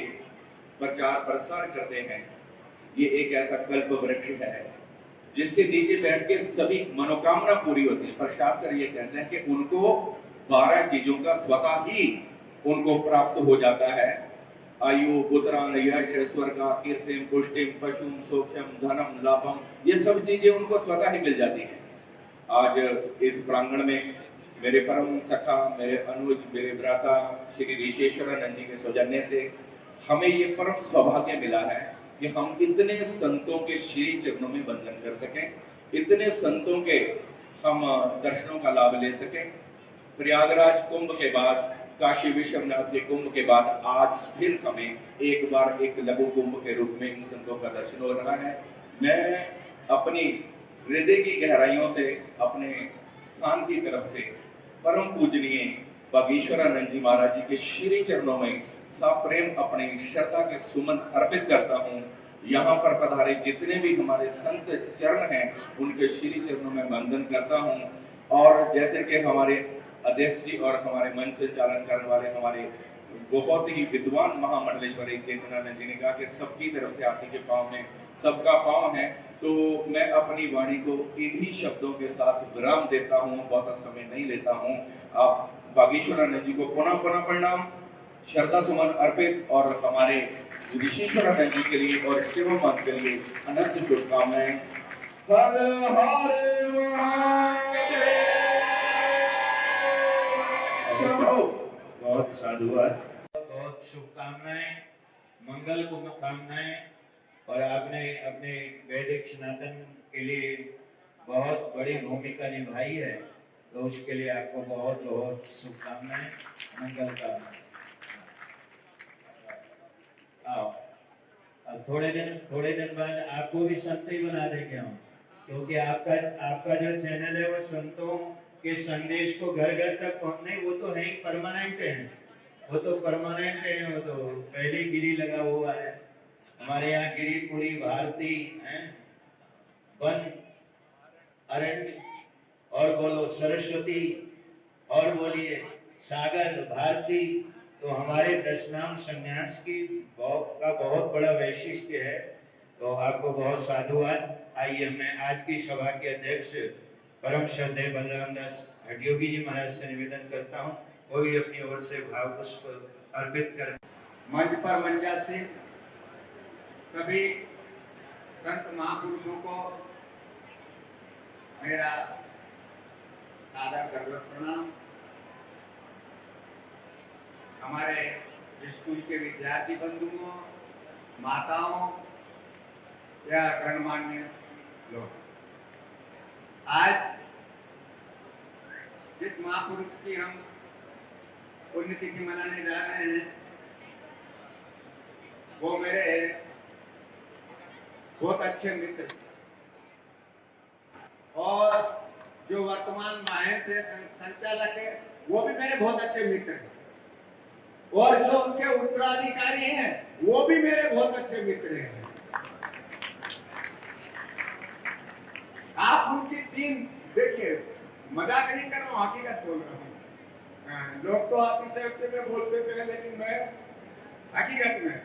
प्रचार प्रसार करते हैं, ये एक ऐसा कल्प वृक्ष है जिसके नीचे बैठ के सभी मनोकामना पूरी होती है। पर शास्त्र ये कहते हैं कि उनको 12 चीजों का स्वतः ही उनको प्राप्त हो जाता है। आयु पुत्रान यश स्वर्गा कीर्तिम पुष्टिम पशुम सौख्यम धनम लाभम, ये सब चीजें उनको स्वतः ही मिल जाती हैं। आज इस प्रांगण में मेरे परम सखा, मेरे अनुज, मेरे भ्राता श्री ऋषेश्वरानंद जी के सौजन्य से हमें ये परम सौभाग्य मिला है कि हम इतने संतों के श्री चरणों में वंदन कर सकें, इतने संतों के हम दर्शनों का लाभ ले सकें। प्रयागराज कुंभ के बाद, काशी विश्वनाथ के कुंभ के बाद आज फिर हमें एक बार एक लघु कुंभ के रूप में इन संतों का दर्शन हो रहा है। मैं अपनी हृदय की गहराइयों से, अपने स्थान की तरफ से परम पूजनीय बागेश्वरानंद जी महाराज जी के श्री चरणों में सप्रेम अपनी श्रद्धा के सुमन अर्पित करता हूँ। यहाँ पर पधारे जितने भी हमारे संत चरण हैं, उनके श्री चरणों में वंदन करता हूँ। और जैसे कि हमारे अध्यक्ष जी और हमारे मंच से चालन करने वाले हमारे बहुत ही विद्वान महामंडलेश्वरी चेतनानंद जी ने कहा कि सबकी तरफ से आप ही के पाँव में सबका पाँव है, तो मैं अपनी वाणी को इन्हीं शब्दों के साथ विराम देता हूँ, बहुत समय नहीं लेता हूँ। आप बागेश्वरानंद जी को पुनः पुनः प्रणाम, श्रद्धा सुमन अर्पित और हमारे ऋषीश्वरानंद जी के लिए और शिव मत के लिए अनंत शुभकामनाएं। हर हर बहुत साधुवाद, बहुत शुभकामनाएं, मंगल को कामनाएं। और आपने अपने वैदिक सनातन के लिए बहुत बड़ी भूमिका निभाई है, तो उसके लिए आपको बहुत बहुत शुभकामनाएं, मंगल का। आओ। थोड़े दिन बाद आपको भी संत ही बना देंगे हम, क्योंकि आपका जो चैनल है वो संतों के संदेश को घर घर तक पहुंचने, वो तो है ही परमानेंट है, वो तो परमानेंट है, वो तो पहले गिरी लगा हुआ है हमारे यहाँ। गिरी पूरी भारती है, वन अरण्य, और बोलो सरस्वती, और बोलिए सागर भारती। तो हमारे 10 नाम संन्यास की का बहुत बड़ा वैशिष्ट्य है। तो आपको बहुत साधुवाद। आइए मैं आज की सभा के अध्यक्ष परम श्रद्धेय बलराम दास हठयोगी जी महाराज से निवेदन करता हूँ, वो भी अपनी ओर से भाव पुष्प अर्पित कर। मंच पर मंचासीन सभी संत महापुरुषों को मेरा सादर दंडवत प्रणाम। हमारे स्कूल के विद्यार्थी बंधुओं, माताओं या गणमान्य लोग, आज जिस महापुरुष की हम पुण्यतिथि मनाने जा रहे हैं वो मेरे बहुत अच्छे मित्र, और जो वर्तमान महंत है, संचालक है, वो भी मेरे बहुत अच्छे मित्र हैं, और जो उनके उत्तराधिकारी हैं वो भी मेरे बहुत अच्छे मित्र हैं। आप उनकी टीम देखिए, मजाक नहीं कर रहा हूँ, हकीकत बोल रहा हूँ। लोग तो आपकी में बोलते थे, लेकिन मैं हकीकत में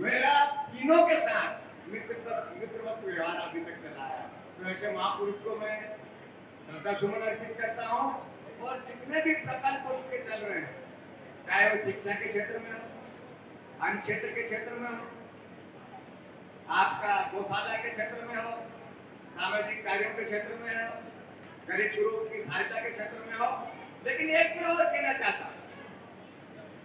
मेरा तीनों के साथ मित्रवत व्यवहार अभी तक चला है। तो ऐसे महापुरुष को मैं श्रद्धा सुमन अर्पित करता हूँ। और जितने भी प्रकल्प उनके चल रहे हैं, चाहे वो शिक्षा के क्षेत्र में हो, अन्य क्षेत्र के क्षेत्र में हो, आपका गौशाला के क्षेत्र में हो, सामाजिक कार्यों के क्षेत्र में हो, गरीब गुरुओं की सहायता के क्षेत्र में हो, लेकिन एक में और कहना चाहता हूँ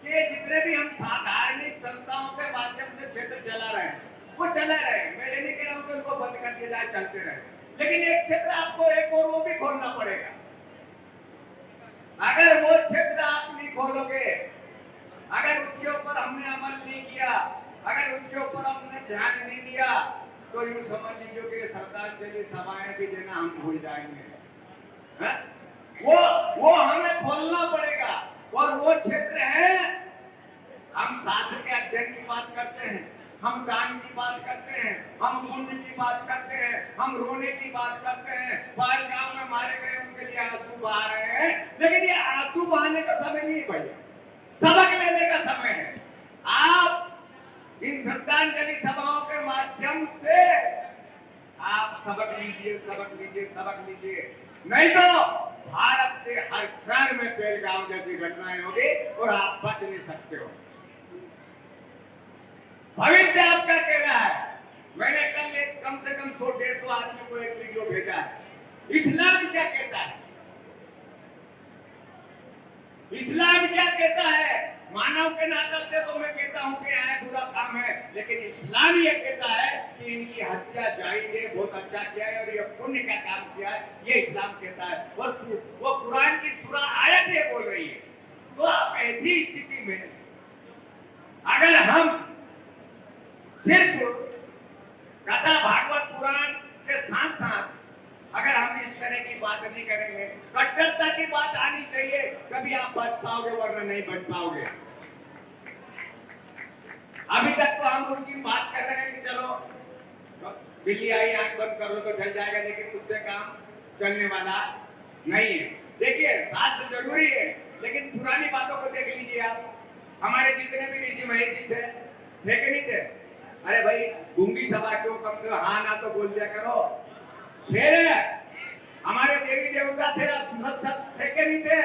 कि जितने भी हम धार्मिक संस्थाओं के माध्यम से क्षेत्र चला रहे हैं वो चला रहे हैं। मैं ये नहीं कह रहा हूँ कि उनको बंद कर दिया जाए, चलते रहे, लेकिन एक क्षेत्र आपको एक और वो भी खोलना पड़ेगा। अगर वो क्षेत्र आप नहीं खोलोगे, अगर उसके ऊपर हमने अमल नहीं किया, अगर उसके ऊपर हमने ध्यान नहीं दिया, तो यूं समझ लीजिए कि श्रद्धांजलि सभाएं भी देना हम भूल जाएंगे। वो हमें खोलना पड़ेगा। और वो क्षेत्र है, हम शास्त्र के अध्ययन की बात करते हैं, हम दान की बात करते हैं, हम पुण्य की बात करते हैं, हम रोने की बात करते हैं। पहलगाम में मारे गए उनके लिए आंसू बहा रहे हैं, लेकिन ये आंसू बहाने का समय नहीं भैया, सबक लेने का समय है। आप इन श्रद्धांजलि सभाओं के माध्यम से आप सबक लीजिए, सबक लीजिए, सबक लीजिए, नहीं तो भारत के हर शहर में पहलगाम जैसी घटनाएं होगी और आप बच नहीं सकते हो। भविष्य आपका कह रहा है। मैंने कल एक कम से कम 100-150 आदमी को एक वीडियो भेजा है। इस्लाम क्या कहता है? इस्लाम क्या कहता है? मानव के नाते से तो मैं कहता हूं कि यह बुरा काम है, लेकिन इस्लाम ये कहता है कि इनकी हत्या जायज है, बहुत अच्छा किया है और ये पुण्य का काम किया है, ये इस्लाम कहता है। वो कुरान की सूरा आयत ये बोल रही है। तो आप ऐसी स्थिति में अगर हम सिर्फ कथा भागवत पुराण के साथ साथ अगर हम इस तरह की बात नहीं करेंगे, कट्टरता की बात आनी चाहिए, तभी आप बच पाओगे, वरना नहीं बच पाओगे। अभी तक तो हम उसकी बात कर रहे हैं कि चलो बिल्ली आई आंख बंद कर लो तो चल जाएगा, लेकिन उससे काम चलने वाला नहीं है। देखिए शास्त्र जरूरी है, लेकिन पुरानी बातों को देख लीजिए आप। हमारे जितने भी ऋषि महेश थे कि नहीं थे? अरे भाई गूंगी सभा क्यों, कम से हाँ ना तो बोल दिया करो। फिर हमारे देवी देवता थे के नहीं थे?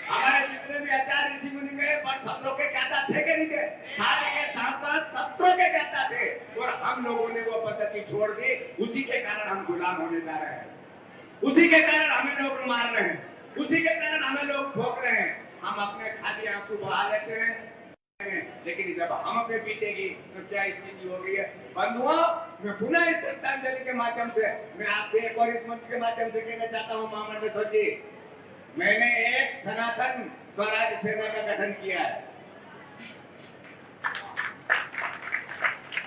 हमारे जितने भी आचार्य ऋषि मुनि गए पर शस्त्रों के ज्ञाता थे के नहीं थे? सारे के साथ साथ शस्त्रों के ज्ञाता थे, और हम लोगों ने वो पद्धति छोड़ दी। उसी के कारण हम गुलाम होने जा रहे हैं, उसी के कारण हमें लोग मार रहे हैं, उसी के कारण हमें लोग ठोक रहे हैं। हम अपने खाली आंसू बहा लेते हैं, लेकिन जब हम पे बीतेगी तो क्या स्थिति हो गई है। बंधुओं, मैं पुनः इस श्रद्धांजलि के माध्यम से मैं आपसे एक और इस मंच के माध्यम से कहना चाहता हूँ, महामंडलेश्वर जी, मैंने एक सनातन स्वराज सेना का गठन किया है।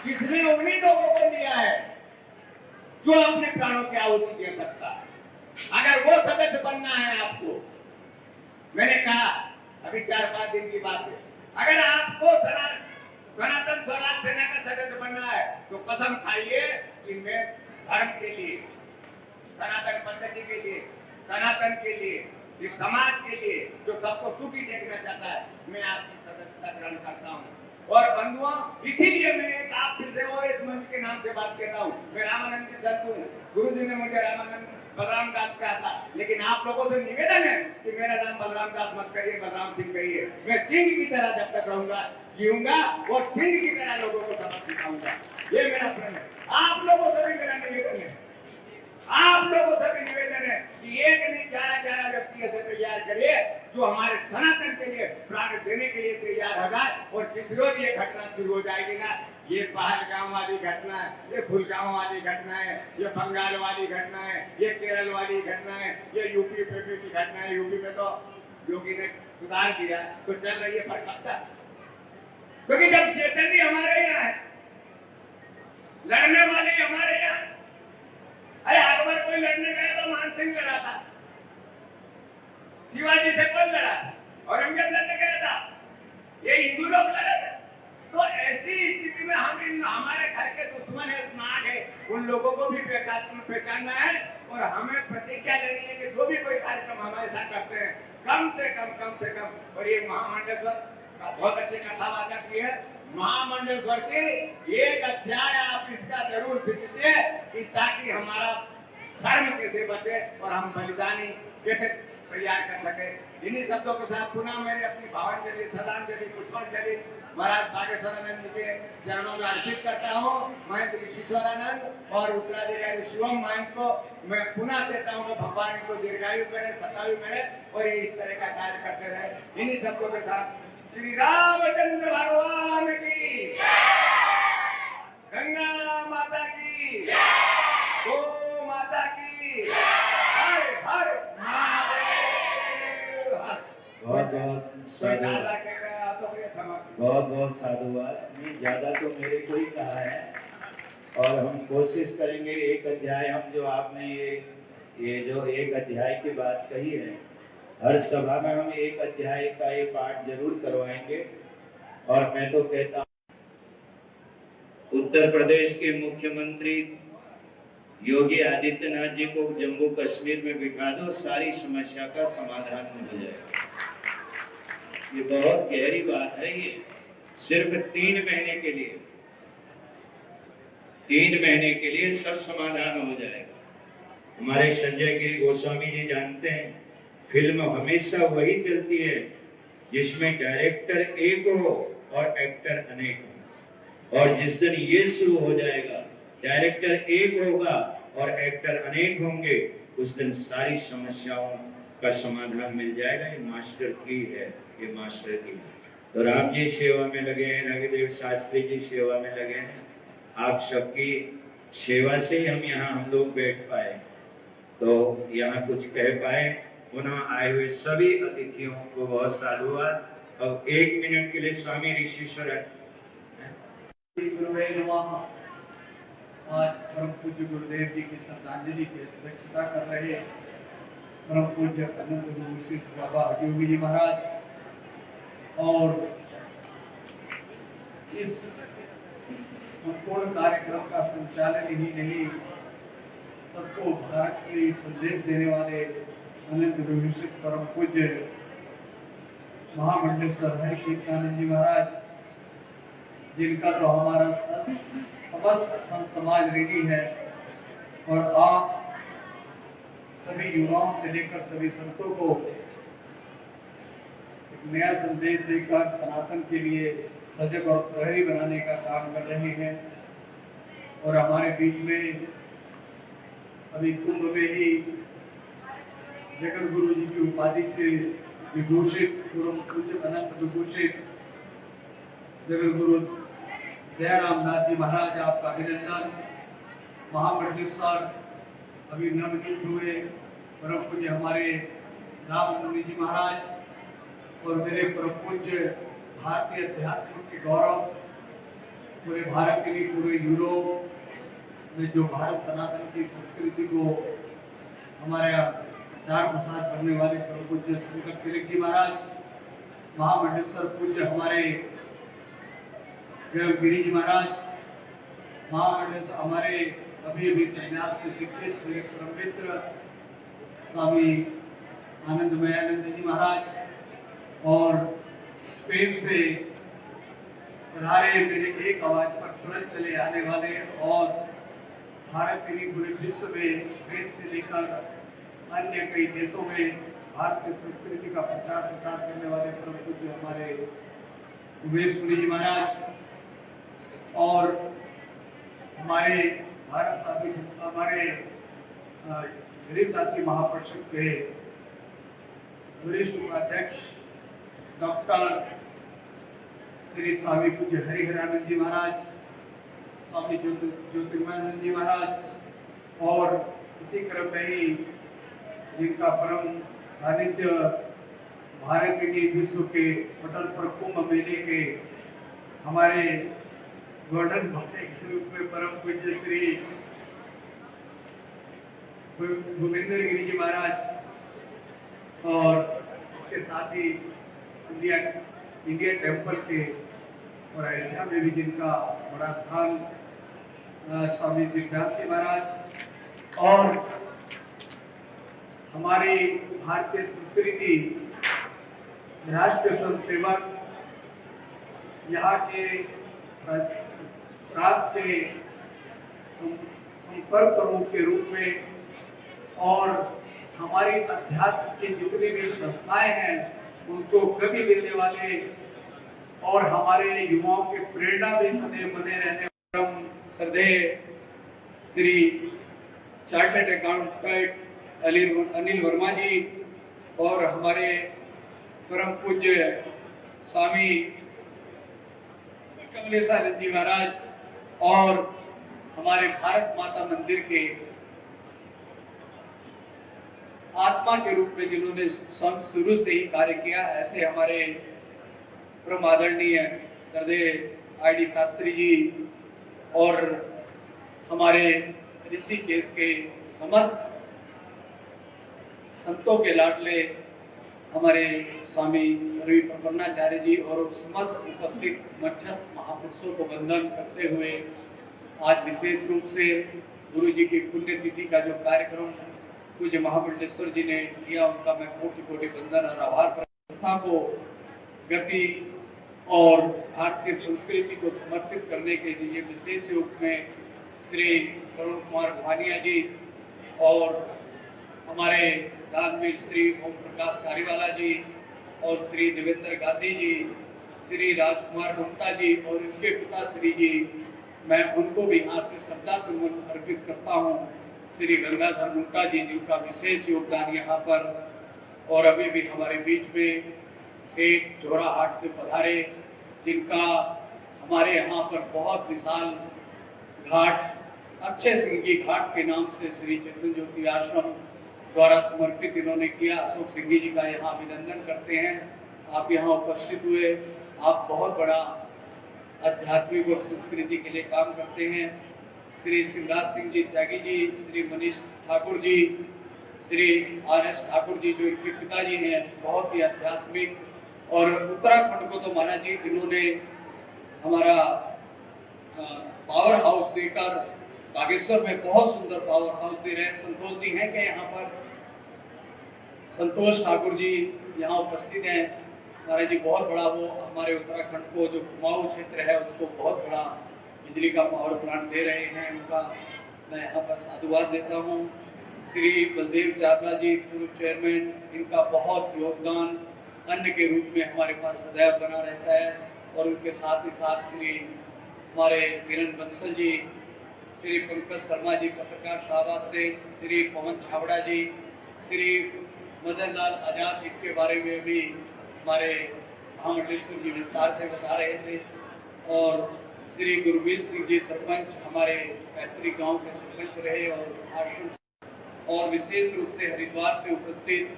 जिसने उन्हीं लोगों को लिया है जो अपने प्राणों की आहुति दे सकता है। अगर वो सदस्य बनना है आपको, मैंने कहा अभी 4-5 दिन की बात है, अगर आपको सनातन स्वराज सेना का सदस्य बनना है तो कसम खाइए कि मैं धर्म के लिए, सनातन पद्धति के लिए, सनातन के लिए, इस समाज के लिए जो सबको सुखी देखना चाहता है, मैं आपकी सदस्यता ग्रहण करता हूँ। और बंधुओं, इसीलिए मैं एक आप फिर से और इस मंच के नाम से बात कहता हूँ। मैं रामानंद की संत हूँ, गुरु जी ने मुझे रामानंद बलराम दास कहा था, लेकिन आप लोगों से निवेदन है कि मेरा नाम बलराम दास मत करिए, बलराम सिंह कहिए। मैं सिंह की तरह जब तक रहूंगा, जीऊंगा और सिंह की तरह लोगों को सबक सिखाऊंगा। ये मेरा प्रण है। आप लोगों से भी मेरा निवेदन है, आप लोगों से भी निवेदन है कि एक नहीं 11 व्यक्ति ऐसे तैयार करिए जो हमारे सनातन के लिए प्राण देने के लिए तैयार हो जाए। और जिस रोज ये घटना शुरू हो जाएगी ना, ये पहलगाम वाली घटना है, ये फुलगांव वाली घटना है, ये बंगाल वाली घटना है, ये केरल वाली घटना है, ये यूपी की घटना है। यूपी में तो योगी ने सुधार किया तो चल रही है फटकता, क्योंकि जब चेतन हमारे यहाँ है, लड़ने वाले हमारे यहाँ। अरे अकबर कोई लड़ने गया तो मानसिंह लड़ा था, शिवाजी से कौन लड़ा था, औरंगजेब लड़ने गया था, ये हिंदू लोग लड़े थे। तो ऐसी स्थिति में हम हमारे घर के दुश्मन है, स्मार्ट है, उन लोगों को भी पहचानना है और हमें प्रतिज्ञा लेनी है कि जो भी कोई कार्यक्रम हमारे साथ करते हैं कम से कम। और ये महामंडलेश्वर का बहुत अच्छी कथावाचक की है। महामंडलेश्वर के एक अध्याय आप इसका जरूर सीखिए कि ताकि हमारा धर्म कैसे बचे और हम बलिदानी कैसे तैयार कर सके। इन्हीं शब्दों के साथ पुनः मैंने अपनी भावांजलि, श्रद्धांजलि, पुष्पांजलि महाराज बागेश्वरानंद जी के चरणों में अर्पित करता हूँ। महंत ऋषिश्वरानंद और उत्तराधिकारी शिवम महंत को मैं पुनः देता हूँ कि भगवान इनको दीर्घायु करे, शतायु करे और ये इस तरह का कार्य करते रहे। इन्हीं शब्दों के साथ श्री रामचंद्र भगवान की, गंगा माता की, गो माता की, हर हर महादेव। बहुत बहुत साधुवाद। नहीं ज्यादा तो मेरे को ही कहा है और हम कोशिश करेंगे एक अध्याय, हम जो आपने ये जो एक अध्याय की बात कही है, हर सभा में हम एक अध्याय का ये पाठ जरूर करवाएंगे। और मैं तो कहता हूँ उत्तर प्रदेश के मुख्यमंत्री योगी आदित्यनाथ जी को जम्मू कश्मीर में बिठा दो, सारी समस्या का समाधान हो जाएगा। ये बहुत गहरी बात है। ये सिर्फ 3 महीने के लिए, 3 महीने के लिए सब समाधान हो जाएगा। हमारे संजय गिरी गोस्वामी जी जानते हैं, फिल्म हमेशा वही चलती है जिसमें डायरेक्टर एक हो और एक्टर अनेक हो। और जिस दिन ये शुरू हो जाएगा, डायरेक्टर एक होगा और एक्टर अनेक होंगे, उस दिन सारी समस्याओं का समाधान मिल जाएगा। ये मास्टर की है, ये मास्टर की। तो राम जी सेवा में लगे हैं, रघुदेव शास्त्री जी सेवा में लगे हैं। आप सबकी सेवा से ही हम लोग बैठ पाए, तो यहाँ कुछ कह पाए। पुनः आए हुए सभी अतिथियों को बहुत साधुवाद। अब 1 मिनट के लिए स्वामी ऋषिश्वर आज परम पूज्य गुरुदेव जी की श्रद्धांजलि की अध्यक्षता कर रहे परम पूज्य अनंत गुरु श्री बाबा योगी जी महाराज और इस संपूर्ण कार्यक्रम का संचालन ही नहीं, सबको भारत के संदेश देने वाले अनंत गुरु श्री परम पूज्य महामंडलेश्वर हरि कीर्तनानंद जी महाराज, जिनका तो हमारा समस्त संत समाज ऋणी है। और आप सभी युवाओं से लेकर सभी संतों को एक नया संदेश देकर सनातन के लिए सजग और प्रहरी बनाने का काम कर रहे हैं। और हमारे बीच में अभी कुंभ में ही जगत गुरु जी की उपाधि से विभूषित गुरु पूज्य अनंत विभूषित जगत गुरु दयाराम नाथ जी महाराज, आपका अभिनंदन। महामंडलेश्वर अभी नवनियुक्त हुए परम पूज्य हमारे राम मुनि जी महाराज और मेरे परम पूज्य भारतीय अध्यात्म के गौरव पूरे भारत के लिए पूरे यूरोप में जो भारत सनातन की संस्कृति को हमारे प्रचार प्रसार करने वाले परम पूज्य शंकर तिलक जी महाराज, महामंडलेश्वर पूज्य हमारे गिरी जी महाराज, महामंडलेश्वर हमारे अभी अभी संन्यास से दीक्षित मेरे परम मित्र स्वामी आनंदमयानंद जी महाराज और स्पेन से पधारे मेरे एक आवाज पर तुरंत चले आने वाले और भारत के लिए पूरे विश्व में स्पेन से लेकर अन्य कई देशों में भारत की संस्कृति का प्रचार प्रसार करने वाले परम पूज्य हमारे उमेश मुनि जी महाराज और हमारे भारत साधु हमारे गरीबदासी महापरिषद के वरिष्ठ उपाध्यक्ष डॉक्टर श्री स्वामी पूज्य हरिहरानंद जी महाराज, स्वामी ज्योतिर्मयानंद जी महाराज और इसी क्रम में ही जिनका परम सानिध्य भारत के लिए विश्व के पटल पर कुंभ मेले के हमारे गोल्डन भाटे के रूप में परम पूज्य श्री भूपेंद्र गिरी जी महाराज और इसके साथ ही इंडिया टेम्पल के और अयोध्या में भी जिनका बड़ा स्थान स्वामी दिव्यांशी महाराज और हमारी भारतीय संस्कृति राष्ट्रीय स्वयंसेवक यहाँ के प्रांत के संपर्क प्रमुख के रूप में और हमारी अध्यात्म की जितनी भी संस्थाएं हैं उनको गति देने वाले और हमारे युवाओं के प्रेरणा भी सदैव बने रहने वाले श्रद्धेय श्री चार्टर्ड अकाउंटेंट अनिल वर्मा जी और हमारे परम पूज्य स्वामी कमलेशानंद जी महाराज और हमारे भारत माता मंदिर के आत्मा के रूप में जिन्होंने शुरू से ही कार्य किया, ऐसे हमारे परम आदरणीय श्रद्धेय आईडी शास्त्री जी और हमारे ऋषिकेश के समस्त संतों के लाडले हमारे स्वामी रवि प्रपन्नाचार्य जी और समस्त उपस्थित मध्यस्थ महापुरुषों को वंदन करते हुए आज विशेष रूप से गुरु जी की पुण्यतिथि का जो कार्यक्रम पूज्य महामंडलेश्वर जी ने किया, उनका मैं कोटि कोटि वंदन और आभार। संस्था को गति और भारतीय संस्कृति को समर्पित करने के लिए विशेष रूप में श्री श्रवण कुमार भानिया जी और हमारे दानवीर श्री ओम प्रकाश कारीवाला जी और श्री देवेंद्र गांधी जी, श्री राजकुमार गुप्ता जी और उनके पिता श्री जी, मैं उनको भी यहाँ से श्रद्धा सुमन अर्पित करता हूँ। श्री गंगाधर मुंडा जी, जिनका विशेष योगदान यहाँ पर और अभी भी हमारे बीच में सेठ जोराहाट से पधारे, जिनका हमारे यहाँ पर बहुत विशाल घाट अक्षय सिंह जी घाट के नाम से श्री चेतन ज्योति आश्रम द्वारा समर्पित इन्होंने किया। अशोक सिंह जी का यहाँ अभिनंदन करते हैं। आप यहाँ उपस्थित हुए, आप बहुत बड़ा आध्यात्मिक और संस्कृति के लिए काम करते हैं। श्री शिवराज सिंह जी त्यागी जी, श्री मनीष ठाकुर जी, श्री RS ठाकुर जी जो इनके पिताजी हैं, बहुत ही आध्यात्मिक और उत्तराखंड को तो महाराज जी इन्होंने हमारा पावर हाउस देकर बागेश्वर में बहुत सुंदर पावर हाउस दे रहे हैं। संतोष जी हैं कि यहाँ पर संतोष ठाकुर जी यहाँ उपस्थित हैं। महाराज जी बहुत बड़ा वो हमारे उत्तराखंड को जो कुमाऊं क्षेत्र है उसको बहुत बड़ा बिजली का पावर प्लांट दे रहे हैं, उनका मैं यहाँ पर साधुवाद देता हूँ। श्री बलदेव चावला जी पूर्व चेयरमैन, इनका बहुत योगदान अन्न के रूप में हमारे पास सदैव बना रहता है और उनके साथ ही साथ श्री हमारे किरण बंसल जी, श्री पंकज शर्मा जी पत्रकार शाहबाद से, श्री पवन छावड़ा जी, श्री मदन लाल आजाद जी के बारे में भी हमारे महामंडलेश्वर जी विस्तार से बता रहे थे और श्री गुरबीर सिंह जी सरपंच, हमारे पैतृक गांव के सरपंच रहे और आश्रम और विशेष रूप से हरिद्वार से उपस्थित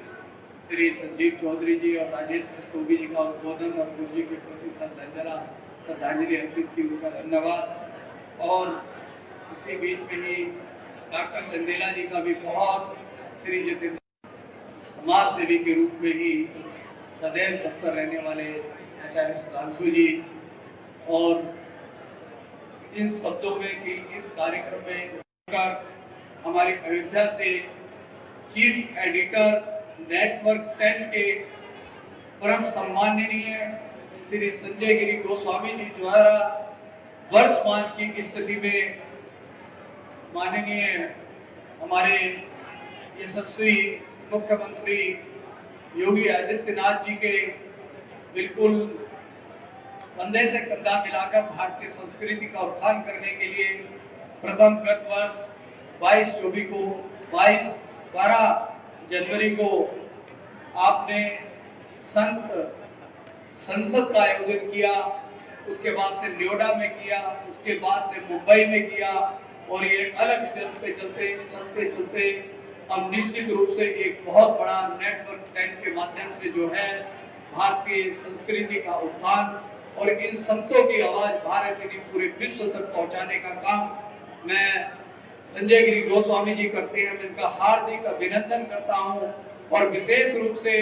श्री संजीव चौधरी जी और राजेश रस्तोगी जी का उद्बोधन और गुरु जी के प्रति श्रद्धांजलि श्रद्धांजलि अर्पित की, उनका धन्यवाद। और इसी बीच में ही डॉक्टर चंदेला जी का भी बहुत, श्री जितेंद्र समाज सेवी के रूप में ही सदैव तत्पर रहने वाले आचार्य सुधांशु जी, और इन शब्दों में कि इस कार्यक्रम में हमारी अयोध्या से चीफ एडिटर नेटवर्क 10 के परम सम्माननीय श्री संजय गिरी गोस्वामी जी द्वारा वर्तमान की स्थिति में माननीय हमारे यशस्वी मुख्यमंत्री योगी आदित्यनाथ जी के बिल्कुल कंधे से कंधा मिलाकर भारतीय संस्कृति का उत्थान करने के लिए प्रथम गत वर्ष 12 जनवरी को आपने संसद का आयोजन किया, उसके बाद से नोएडा में किया, उसके बाद से मुंबई में किया, और ये अलग चलते अब निश्चित रूप से एक बहुत बड़ा नेटवर्क 10 के माध्यम से जो है भारतीय संस्कृति का उत्थान और इन संतों की आवाज भारत के पूरे विश्व तक पहुंचाने का काम मैं संजय गिरी गोस्वामी जी करते हैं। मैं इनका हार्दिक अभिनंदन करता हूं। और विशेष रूप से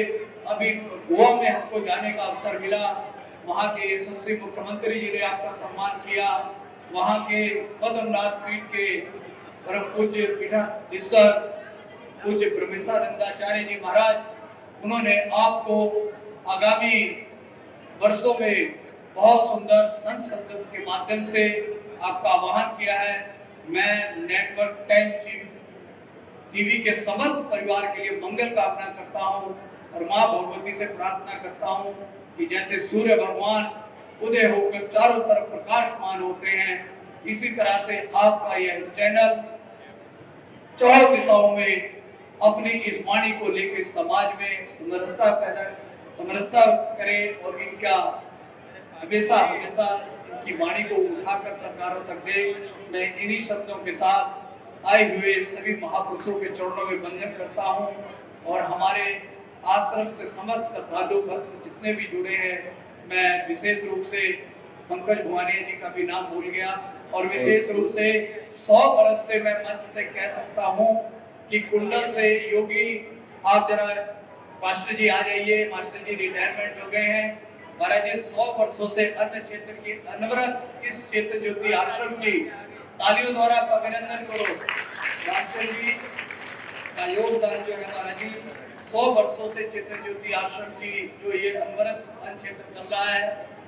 अभी गोवा में हमको जाने का अवसर मिला, वहां के यशस्वी मुख्यमंत्री जी ने आपका सम्मान किया, वहां के पद्मनाभ पीठ के परम पूज्य पीठाधीश्वर पूज्य ब्रह्मेशानंदाचार्य जी महाराज, उन्होंने आपको आगामी वर्षों में बहुत सुंदर संसद के माध्यम से आपका आह्वान किया है। मैं नेटवर्क 10 टीवी के समस्त परिवार के लिए मंगल कामना करता हूं और मां भगवती से प्रार्थना करता हूं कि जैसे सूर्य भगवान उदय होकर चारों तरफ प्रकाशमान होते हैं, इसी तरह से आपका यह चैनल चारों दिशाओं में अपनी इस वाणी को लेकर समाज में समरसता करे और इनका हमेशा इनकी वाणी को उठाकर सरकारों तक दे। मैं इन्हीं शब्दों के साथ आए हुए सभी महापुरुषों के चरणों में वंदन करता हूं और हमारे आश्रम से समस्त श्रद्धालु भक्त जितने भी जुड़े हैं, मैं विशेष रूप से पंकज भुवानिया जी का भी नाम भूल गया, और विशेष रूप से 100 बरस से मैं मंच से कह सकता हूं कि कुंडल से योगी, आप जरा मास्टर जी आ जाइए, मास्टर जी रिटायरमेंट हो गए हैं, महाराज जी 100 वर्षों से अन्य क्षेत्र की अनवरत इस चेतन ज्योति आश्रम की तालियों द्वारा अभिनंदन करो। मास्टर जी का योगदान जो है महाराज जी 100 वर्षों से चेतन ज्योति आश्रम की जो ये अनवरत अन्य क्षेत्र चल रहा है,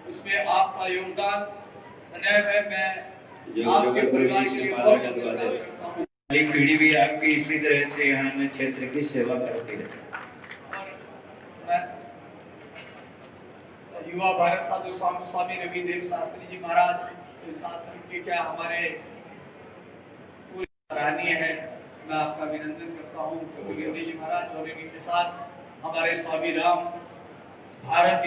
उसमें आपका योगदान सदैव है। मैं आपके परिवार के लिए बहुत धन्यवाद करता हूँ। पीढ़ी भी आपकी इसी तरह से यहाँ क्षेत्र की सेवा करती है। युवा भारत साधु स्वामी रविदेव शास्त्री जी महाराज इस आश्रम के क्या हमारे पूरी सराहनीय है, मैं आपका अभिनंदन करता हूँ। रविदेव जी महाराज और इनके साथ हमारे स्वामी राम, भारत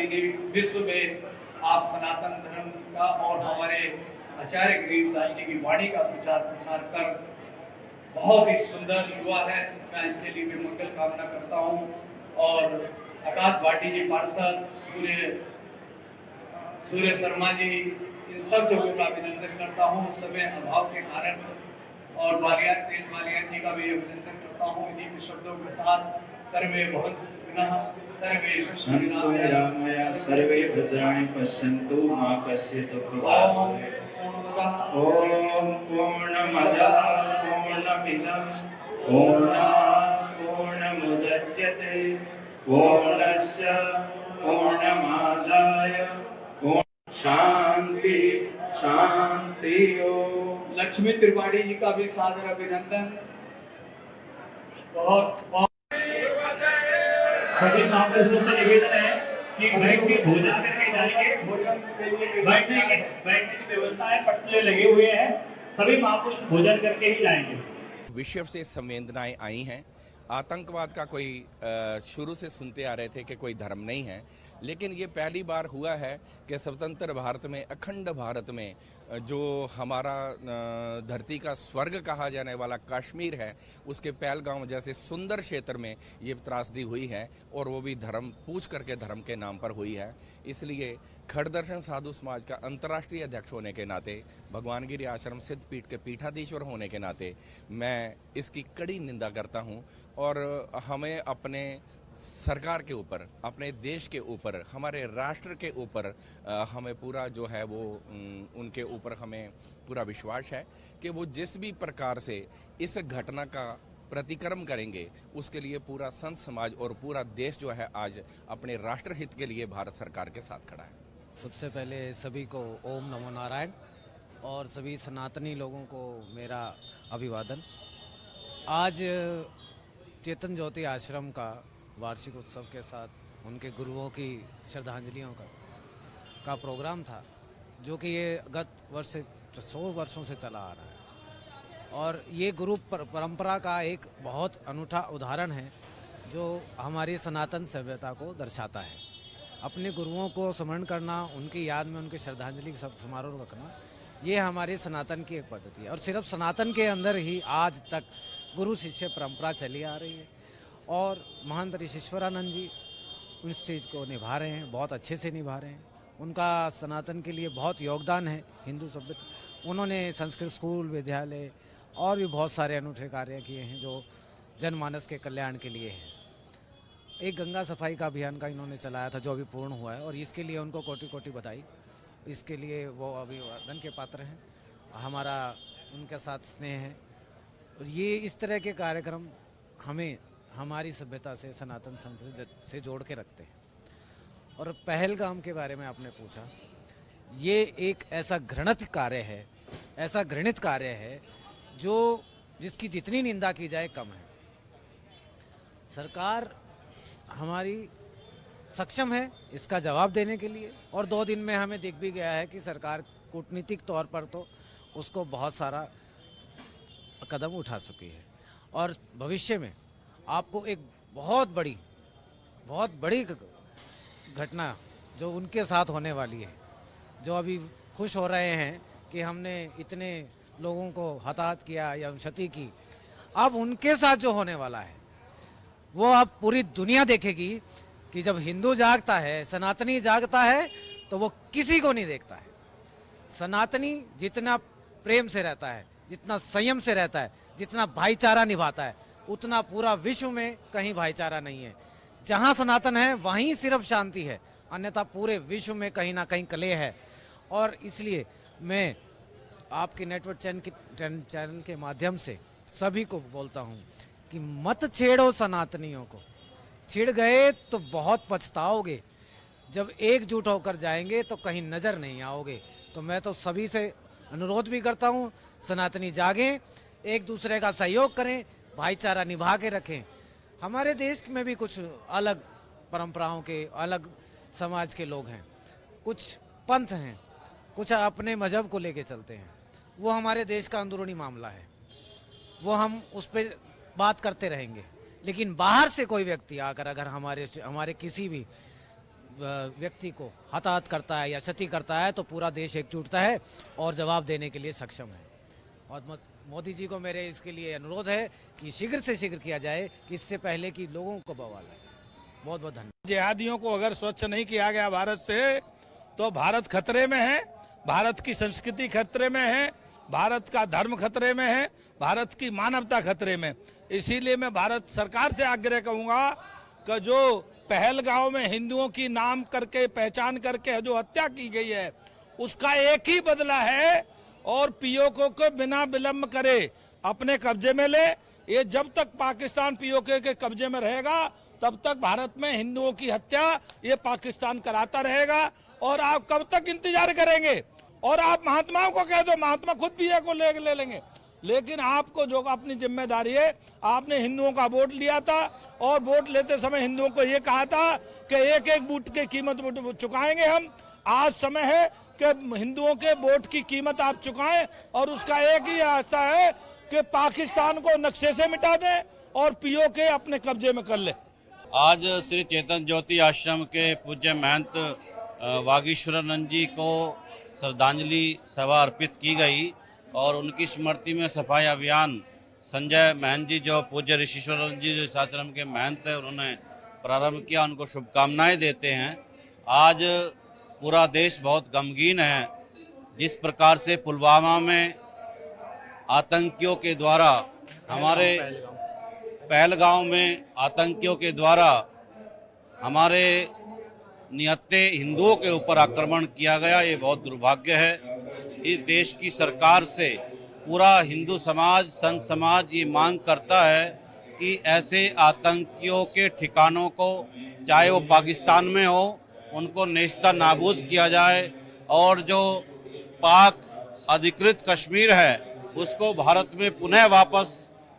विश्व में आप सनातन धर्म का और हमारे आचार्य गरीबदास जी की वाणी का प्रचार प्रसार कर बहुत ही सुंदर युवा है, मैं इनके लिए भी मंगल कामना करता हूँ। और आकाश भाटी जी पार्षद, सूर्य शर्मा जी, इन सब लोगों का अभिनंदन करता हूँ समय अभाव के कारण, और तेज बालियान जी का भी अभिनंदन करता हूँ। इन्हीं के शब्दों के साथ सर्वे भवन्तु सुखिनः, सर्वे रामया सर्वे भद्राणि पश्यन्तु मा कश्चित् दुःखभाग् भवेत्। ओम पूर्णमदः पूर्णमिदं पूर्णात् पूर्णमुदच्यते पूर्णस्य पूर्णमादाय शांति शांति। लक्ष्मी त्रिपाठी जी का भी सादर अभिनंदन। बहुत सभी महापुरुषों से निवेदन है कि बैठ के भोजन करके जाएंगे, बैठने की व्यवस्था है, पटले लगे हुए हैं, सभी महापुरुष भोजन करके ही जाएंगे। विश्व से संवेदनाएं आई हैं आतंकवाद का कोई शुरू से सुनते आ रहे थे कि कोई धर्म नहीं है, लेकिन ये पहली बार हुआ है कि स्वतंत्र भारत में, अखंड भारत में जो हमारा धरती का स्वर्ग कहा जाने वाला कश्मीर है, उसके पहलगांव जैसे सुंदर क्षेत्र में ये त्रासदी हुई है, और वो भी धर्म पूछ करके धर्म के नाम पर हुई है। इसलिए खड़दर्शन साधु समाज का अंतर्राष्ट्रीय अध्यक्ष होने के नाते, भगवान गिरी आश्रम सिद्ध पीठ के पीठाधीश्वर होने के नाते मैं इसकी कड़ी निंदा करता हूं, और हमें अपने सरकार के ऊपर, अपने देश के ऊपर, हमारे राष्ट्र के ऊपर हमें पूरा जो है वो उनके ऊपर हमें पूरा विश्वास है कि वो जिस भी प्रकार से इस घटना का प्रतिक्रम करेंगे, उसके लिए पूरा संत समाज और पूरा देश जो है आज अपने राष्ट्रहित के लिए भारत सरकार के साथ खड़ा है। सबसे पहले सभी को ओम नमो नारायण, और सभी सनातनी लोगों को मेरा अभिवादन। आज चेतन ज्योति आश्रम का वार्षिक उत्सव के साथ उनके गुरुओं की श्रद्धांजलियों का प्रोग्राम था, जो कि ये गत वर्ष से 100 वर्षों से चला आ रहा है, और ये गुरु परंपरा का एक बहुत अनूठा उदाहरण है जो हमारी सनातन सभ्यता को दर्शाता है। अपने गुरुओं को स्मरण करना, उनकी याद में उनकी श्रद्धांजलि समारोह रखना, ये हमारी सनातन की एक पद्धति है, और सिर्फ सनातन के अंदर ही आज तक गुरु शिष्य परंपरा चली आ रही है, और महंत ऋषीश्वरानंद जी उस चीज़ को निभा रहे हैं, बहुत अच्छे से निभा रहे हैं। उनका सनातन के लिए बहुत योगदान है हिंदू सभ्यता। उन्होंने संस्कृत स्कूल, विद्यालय और भी बहुत सारे अनूठे कार्य किए हैं जो जनमानस के कल्याण के लिए हैं। एक गंगा सफाई का अभियान का इन्होंने चलाया था, जो अभी पूर्ण हुआ है, और इसके लिए उनको कोटि कोटि बधाई। इसके लिए वो अभिवादन के पात्र हैं, हमारा उनके साथ स्नेह है। और ये इस तरह के कार्यक्रम हमें हमारी सभ्यता से, सनातन संस्कृति से जोड़ के रखते हैं। और पहलगाम के बारे में आपने पूछा, ये एक ऐसा घृणित कार्य है जो जिसकी जितनी निंदा की जाए कम है। सरकार हमारी सक्षम है इसका जवाब देने के लिए, और 2 दिन में हमें दिख भी गया है कि सरकार कूटनीतिक तौर पर तो उसको बहुत सारा कदम उठा चुकी है, और भविष्य में आपको एक बहुत बड़ी घटना जो उनके साथ होने वाली है, जो अभी खुश हो रहे हैं कि हमने इतने लोगों को हताहत किया या क्षति की, अब उनके साथ जो होने वाला है वो अब पूरी दुनिया देखेगी कि जब हिंदू जागता है, सनातनी जागता है, तो वो किसी को नहीं देखता है। सनातनी जितना प्रेम से रहता है, जितना संयम से रहता है, जितना भाईचारा निभाता है, उतना पूरा विश्व में कहीं भाईचारा नहीं है। जहां सनातन है वहीं सिर्फ शांति है, अन्यथा पूरे विश्व में कहीं ना कहीं कलह है। और इसलिए मैं आपके नेटवर्क चैनल के माध्यम से सभी को बोलता हूं कि मत छेड़ो सनातनियों को। छिड़ गए तो बहुत पछताओगे, जब एकजुट होकर जाएंगे तो कहीं नजर नहीं आओगे। तो मैं तो सभी से अनुरोध भी करता हूं, सनातनी जागें, एक दूसरे का सहयोग करें, भाईचारा निभा के रखें। हमारे देश में भी कुछ अलग परंपराओं के, अलग समाज के लोग हैं, कुछ पंथ हैं, कुछ अपने मजहब को लेके चलते हैं। वो हमारे देश का अंदरूनी मामला है, वो हम उस पर बात करते रहेंगे। लेकिन बाहर से कोई व्यक्ति आकर अगर हमारे किसी भी व्यक्ति को हताहत करता है या क्षति करता है, तो पूरा देश एकजुटता है और जवाब देने के लिए सक्षम है। और मोदी जी को मेरे इसके लिए अनुरोध है कि शीघ्र से शीघ्र किया जाए, कि इससे पहले कि लोगों को बवाल आ जाए। बहुत बहुत धन्यवाद। जिहादियों को अगर स्वच्छ नहीं किया गया भारत से, तो भारत खतरे में है, भारत की संस्कृति खतरे में है, भारत का धर्म खतरे में है, भारत की मानवता खतरे में। इसीलिए मैं भारत सरकार से आग्रह करूंगा कि जो पहलगांव में हिंदुओं की नाम करके, पहचान करके जो हत्या की गई है, उसका एक ही बदला है, और पीओके को बिना विलंब करे अपने कब्जे में ले। ये जब तक पाकिस्तान पीओके के कब्जे में रहेगा, तब तक भारत में हिंदुओं की हत्या ये पाकिस्तान कराता रहेगा। और आप कब तक इंतजार करेंगे? और आप महात्माओं को कह दो, महात्मा खुद पीओके को ले लेंगे। लेकिन आपको जो अपनी जिम्मेदारी है, आपने हिंदुओं का वोट लिया था, और वोट लेते समय हिंदुओं को ये कहा था कि एक एक बूट की कीमत चुकाएंगे हम। आज समय है कि हिंदुओं के वोट की कीमत आप चुकाएं और उसका एक ही रास्ता है कि पाकिस्तान को नक्शे से मिटा दें और पीओके अपने कब्जे में कर ले। आज श्री चेतन ज्योति आश्रम के पूज्य महंत वागीश्वरानंद जी को श्रद्धांजलि सभा अर्पित की गई और उनकी स्मृति में सफाई अभियान संजय महंत जी जो पूज्य ऋषिश्वरानंद जी जो आश्रम के महंत है उन्होंने प्रारंभ किया, उनको शुभकामनाएं देते हैं। आज पूरा देश बहुत गमगीन है जिस प्रकार से पुलवामा में आतंकियों के द्वारा, हमारे पहलगांव में आतंकियों के द्वारा हमारे निहत्थे हिंदुओं के ऊपर आक्रमण किया गया, ये बहुत दुर्भाग्य है। इस देश की सरकार से पूरा हिंदू समाज, संत समाज ये मांग करता है कि ऐसे आतंकियों के ठिकानों को, चाहे वो पाकिस्तान में हो, उनको नेस्ता नाबूद किया जाए और जो पाक अधिकृत कश्मीर है उसको भारत में पुनः वापस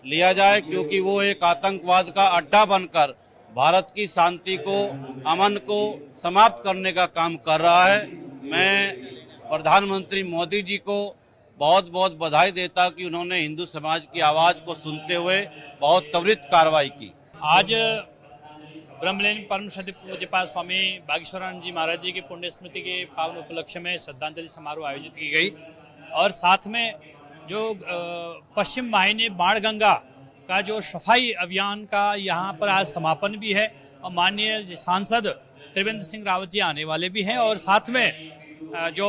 लिया जाए, क्योंकि वो एक आतंकवाद का अड्डा बनकर भारत की शांति को, अमन को समाप्त करने का काम कर रहा है। मैं प्रधानमंत्री मोदी जी को बहुत बहुत बधाई देता कि उन्होंने हिंदू समाज की आवाज़ को सुनते हुए बहुत त्वरित कार्रवाई की। आज ब्रह्मलीन परम श्रद्धेय पूज्यपाद स्वामी बागेश्वरानंद जी महाराज जी की पुण्य स्मृति के पावन उपलक्ष्य में श्रद्धांजलि समारोह आयोजित की गई और साथ में जो पश्चिम वाहिनी बाणगंगा का जो सफाई अभियान का यहाँ पर आज समापन भी है और माननीय सांसद त्रिवेंद्र सिंह रावत जी आने वाले भी हैं और साथ में जो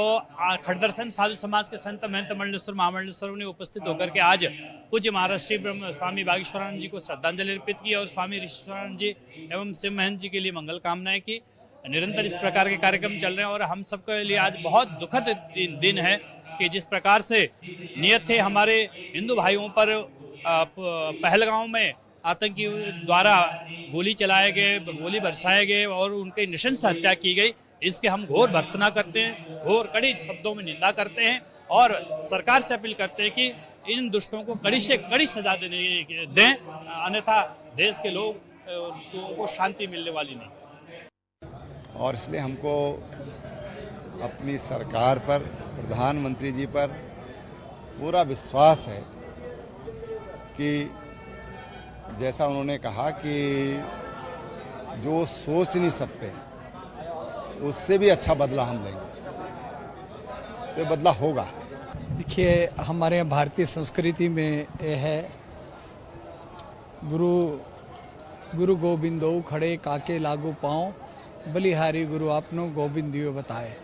खड़दर्शन साधु समाज के संत महंत मंडलेश्वर महामंडलेश्वर ने उपस्थित होकर के आज पूज्य महाराज श्री ब्रह्म स्वामी बागेश्वरानंद जी को श्रद्धांजलि अर्पित की और स्वामी ऋषिश्वरानंद जी एवं शिव महंत जी के लिए मंगल कामनाएं की। निरंतर इस प्रकार के कार्यक्रम चल रहे हैं और हम सबके लिए आज बहुत दुखद दिन है कि जिस प्रकार से नियत थे हमारे हिंदू भाइयों पर पहलगांव में आतंकी द्वारा गोली चलाए गए, गोली बरसाए गए और उनके नृशंस हत्या की गई। इसके हम घोर भर्त्सना करते हैं, घोर कड़ी शब्दों में निंदा करते हैं और सरकार से अपील करते हैं कि इन दुष्टों को कड़ी से कड़ी सजा दें, अन्यथा देश के लोगों को शांति मिलने वाली नहीं। और इसलिए हमको अपनी सरकार पर, प्रधानमंत्री जी पर पूरा विश्वास है कि जैसा उन्होंने कहा कि जो सोच नहीं सकते उससे भी अच्छा बदला हम लेंगे, तो बदला होगा। देखिए, हमारे यहाँ भारतीय संस्कृति में यह है, गुरु गोविंदो खड़े काके लागू पाँव, बलिहारी गुरु आपनो गोविंद दियो बताए।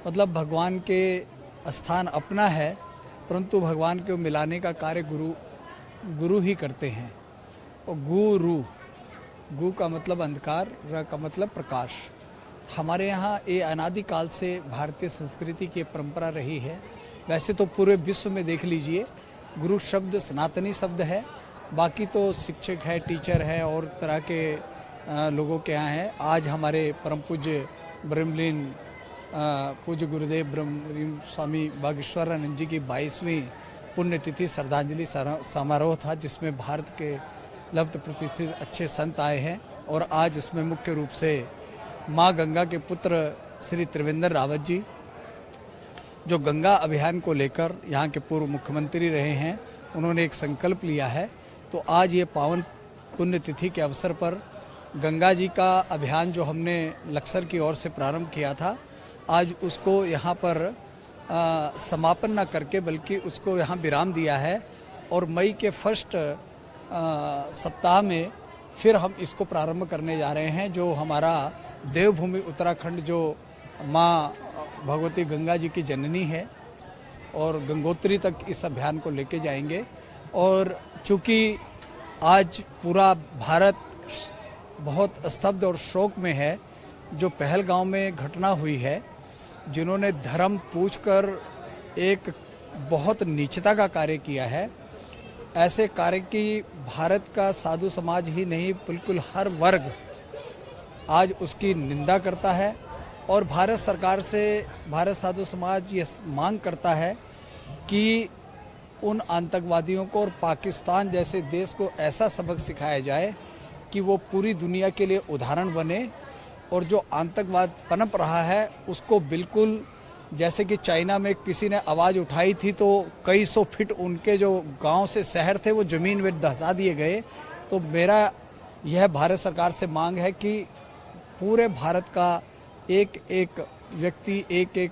मतलब भगवान के स्थान अपना है, परंतु भगवान को मिलाने का कार्य गुरु ही करते हैं। और गु का मतलब अंधकार, र का मतलब प्रकाश। हमारे यहाँ ये अनादिकाल से भारतीय संस्कृति की परंपरा रही है। वैसे तो पूरे विश्व में देख लीजिए, गुरु शब्द सनातनी शब्द है, बाकी तो शिक्षक है, टीचर है और तरह के लोगों के यहाँ है। आज हमारे परम पूज्य ब्रह्मलीन पूज्य गुरुदेव ब्रह्मलीन स्वामी बागेश्वरानंद जी की 22वीं पुण्यतिथि श्रद्धांजलि समारोह था, जिसमें भारत के लब्ध प्रतिष्ठित अच्छे संत आए हैं और आज उसमें मुख्य रूप से माँ गंगा के पुत्र श्री त्रिवेंद्र रावत जी, जो गंगा अभियान को लेकर यहाँ के पूर्व मुख्यमंत्री रहे हैं, उन्होंने एक संकल्प लिया है। तो आज ये पावन पुण्यतिथि के अवसर पर गंगा जी का अभियान जो हमने लक्सर की ओर से प्रारंभ किया था, आज उसको यहाँ पर समापन न करके बल्कि उसको यहाँ विराम दिया है और मई के फर्स्ट सप्ताह में फिर हम इसको प्रारंभ करने जा रहे हैं। जो हमारा देवभूमि उत्तराखंड, जो माँ भगवती गंगा जी की जननी है, और गंगोत्री तक इस अभियान को लेके जाएंगे। और चूँकि आज पूरा भारत बहुत स्तब्ध और शोक में है, जो पहलगांव में घटना हुई है, जिन्होंने धर्म पूछकर एक बहुत नीचता का कार्य किया है, ऐसे कार्य की भारत का साधु समाज ही नहीं बिल्कुल हर वर्ग आज उसकी निंदा करता है। और भारत सरकार से भारत साधु समाज ये मांग करता है कि उन आतंकवादियों को और पाकिस्तान जैसे देश को ऐसा सबक सिखाया जाए कि वो पूरी दुनिया के लिए उदाहरण बने और जो आतंकवाद पनप रहा है उसको बिल्कुल, जैसे कि चाइना में किसी ने आवाज़ उठाई थी तो कई सौ फीट उनके जो गांव से शहर थे वो ज़मीन में धंसा दिए गए। तो मेरा यह भारत सरकार से मांग है कि पूरे भारत का एक एक व्यक्ति, एक एक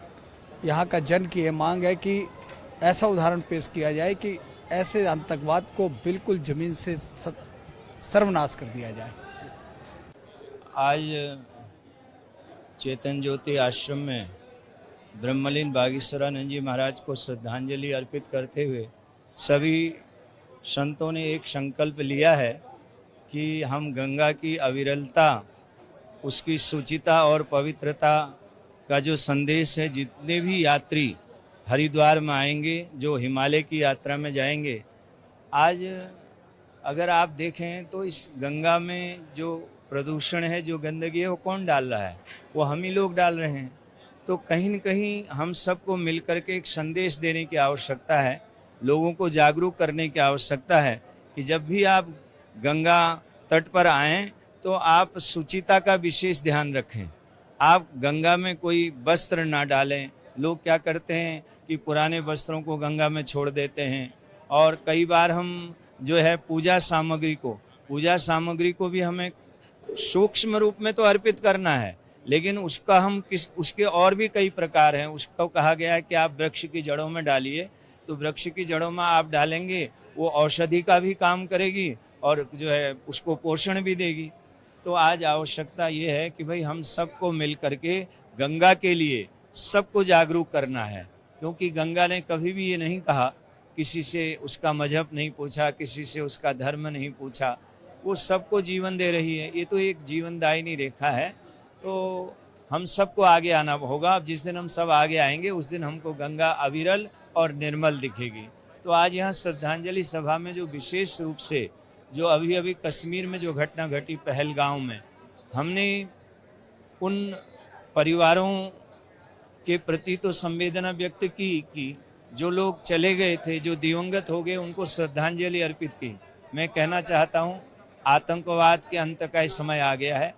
यहाँ का जन की ये मांग है कि ऐसा उदाहरण पेश किया जाए कि ऐसे आतंकवाद को बिल्कुल ज़मीन से सर्वनाश कर दिया जाए। आज चेतन ज्योति आश्रम में ब्रह्मलीन बागेश्वरानंद जी महाराज को श्रद्धांजलि अर्पित करते हुए सभी संतों ने एक संकल्प लिया है कि हम गंगा की अविरलता, उसकी शुचिता और पवित्रता का जो संदेश है, जितने भी यात्री हरिद्वार में आएंगे, जो हिमालय की यात्रा में जाएंगे, आज अगर आप देखें तो इस गंगा में जो प्रदूषण है, जो गंदगी है, वो कौन डाल रहा है? वो हम ही लोग डाल रहे हैं। तो कहीं न कहीं हम सबको मिलकर के एक संदेश देने की आवश्यकता है, लोगों को जागरूक करने की आवश्यकता है कि जब भी आप गंगा तट पर आएं तो आप शुचिता का विशेष ध्यान रखें। आप गंगा में कोई वस्त्र ना डालें। लोग क्या करते हैं कि पुराने वस्त्रों को गंगा में छोड़ देते हैं, और कई बार हम जो है पूजा सामग्री को भी हमें सूक्ष्म रूप में तो अर्पित करना है, लेकिन उसका उसके और भी कई प्रकार हैं। उसको कहा गया है कि आप वृक्ष की जड़ों में डालिए, तो वृक्ष की जड़ों में आप डालेंगे, वो औषधि का भी काम करेगी और जो है उसको पोषण भी देगी। तो आज आवश्यकता ये है कि भाई हम सबको मिल करके गंगा के लिए सबको जागरूक करना है, क्योंकि गंगा ने कभी भी ये नहीं कहा, किसी से उसका मजहब नहीं पूछा, किसी से उसका धर्म नहीं पूछा, वो सबको जीवन दे रही है। ये तो एक जीवनदायिनी रेखा है। तो हम सबको आगे आना होगा। अब जिस दिन हम सब आगे आएंगे उस दिन हमको गंगा अविरल और निर्मल दिखेगी। तो आज यहाँ श्रद्धांजलि सभा में जो विशेष रूप से जो अभी कश्मीर में जो घटना घटी पहलगांव में, हमने उन परिवारों के प्रति तो संवेदना व्यक्त की कि जो लोग चले गए थे, जो दिवंगत हो गए, उनको श्रद्धांजलि अर्पित की। मैं कहना चाहता हूँ, आतंकवाद के अंत का समय आ गया है।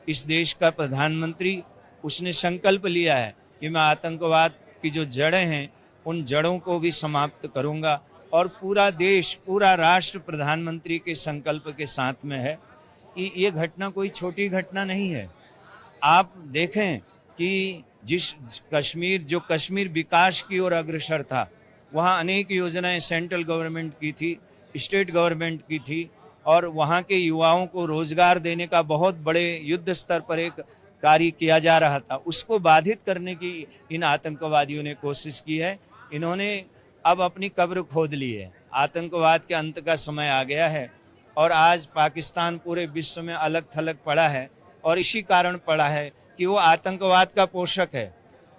इस देश का प्रधानमंत्री, उसने संकल्प लिया है कि मैं आतंकवाद की जो जड़ें हैं उन जड़ों को भी समाप्त करूंगा, और पूरा देश, पूरा राष्ट्र प्रधानमंत्री के संकल्प के साथ में है कि ये घटना कोई छोटी घटना नहीं है। आप देखें कि जो कश्मीर विकास की ओर अग्रसर था, वहाँ अनेक योजनाएं सेंट्रल गवर्नमेंट की थी, स्टेट गवर्नमेंट की थी, और वहाँ के युवाओं को रोजगार देने का बहुत बड़े युद्ध स्तर पर एक कार्य किया जा रहा था। उसको बाधित करने की इन आतंकवादियों ने कोशिश की है। इन्होंने अब अपनी कब्र खोद ली है। आतंकवाद के अंत का समय आ गया है, और आज पाकिस्तान पूरे विश्व में अलग थलग पड़ा है, और इसी कारण पड़ा है कि वो आतंकवाद का पोषक है,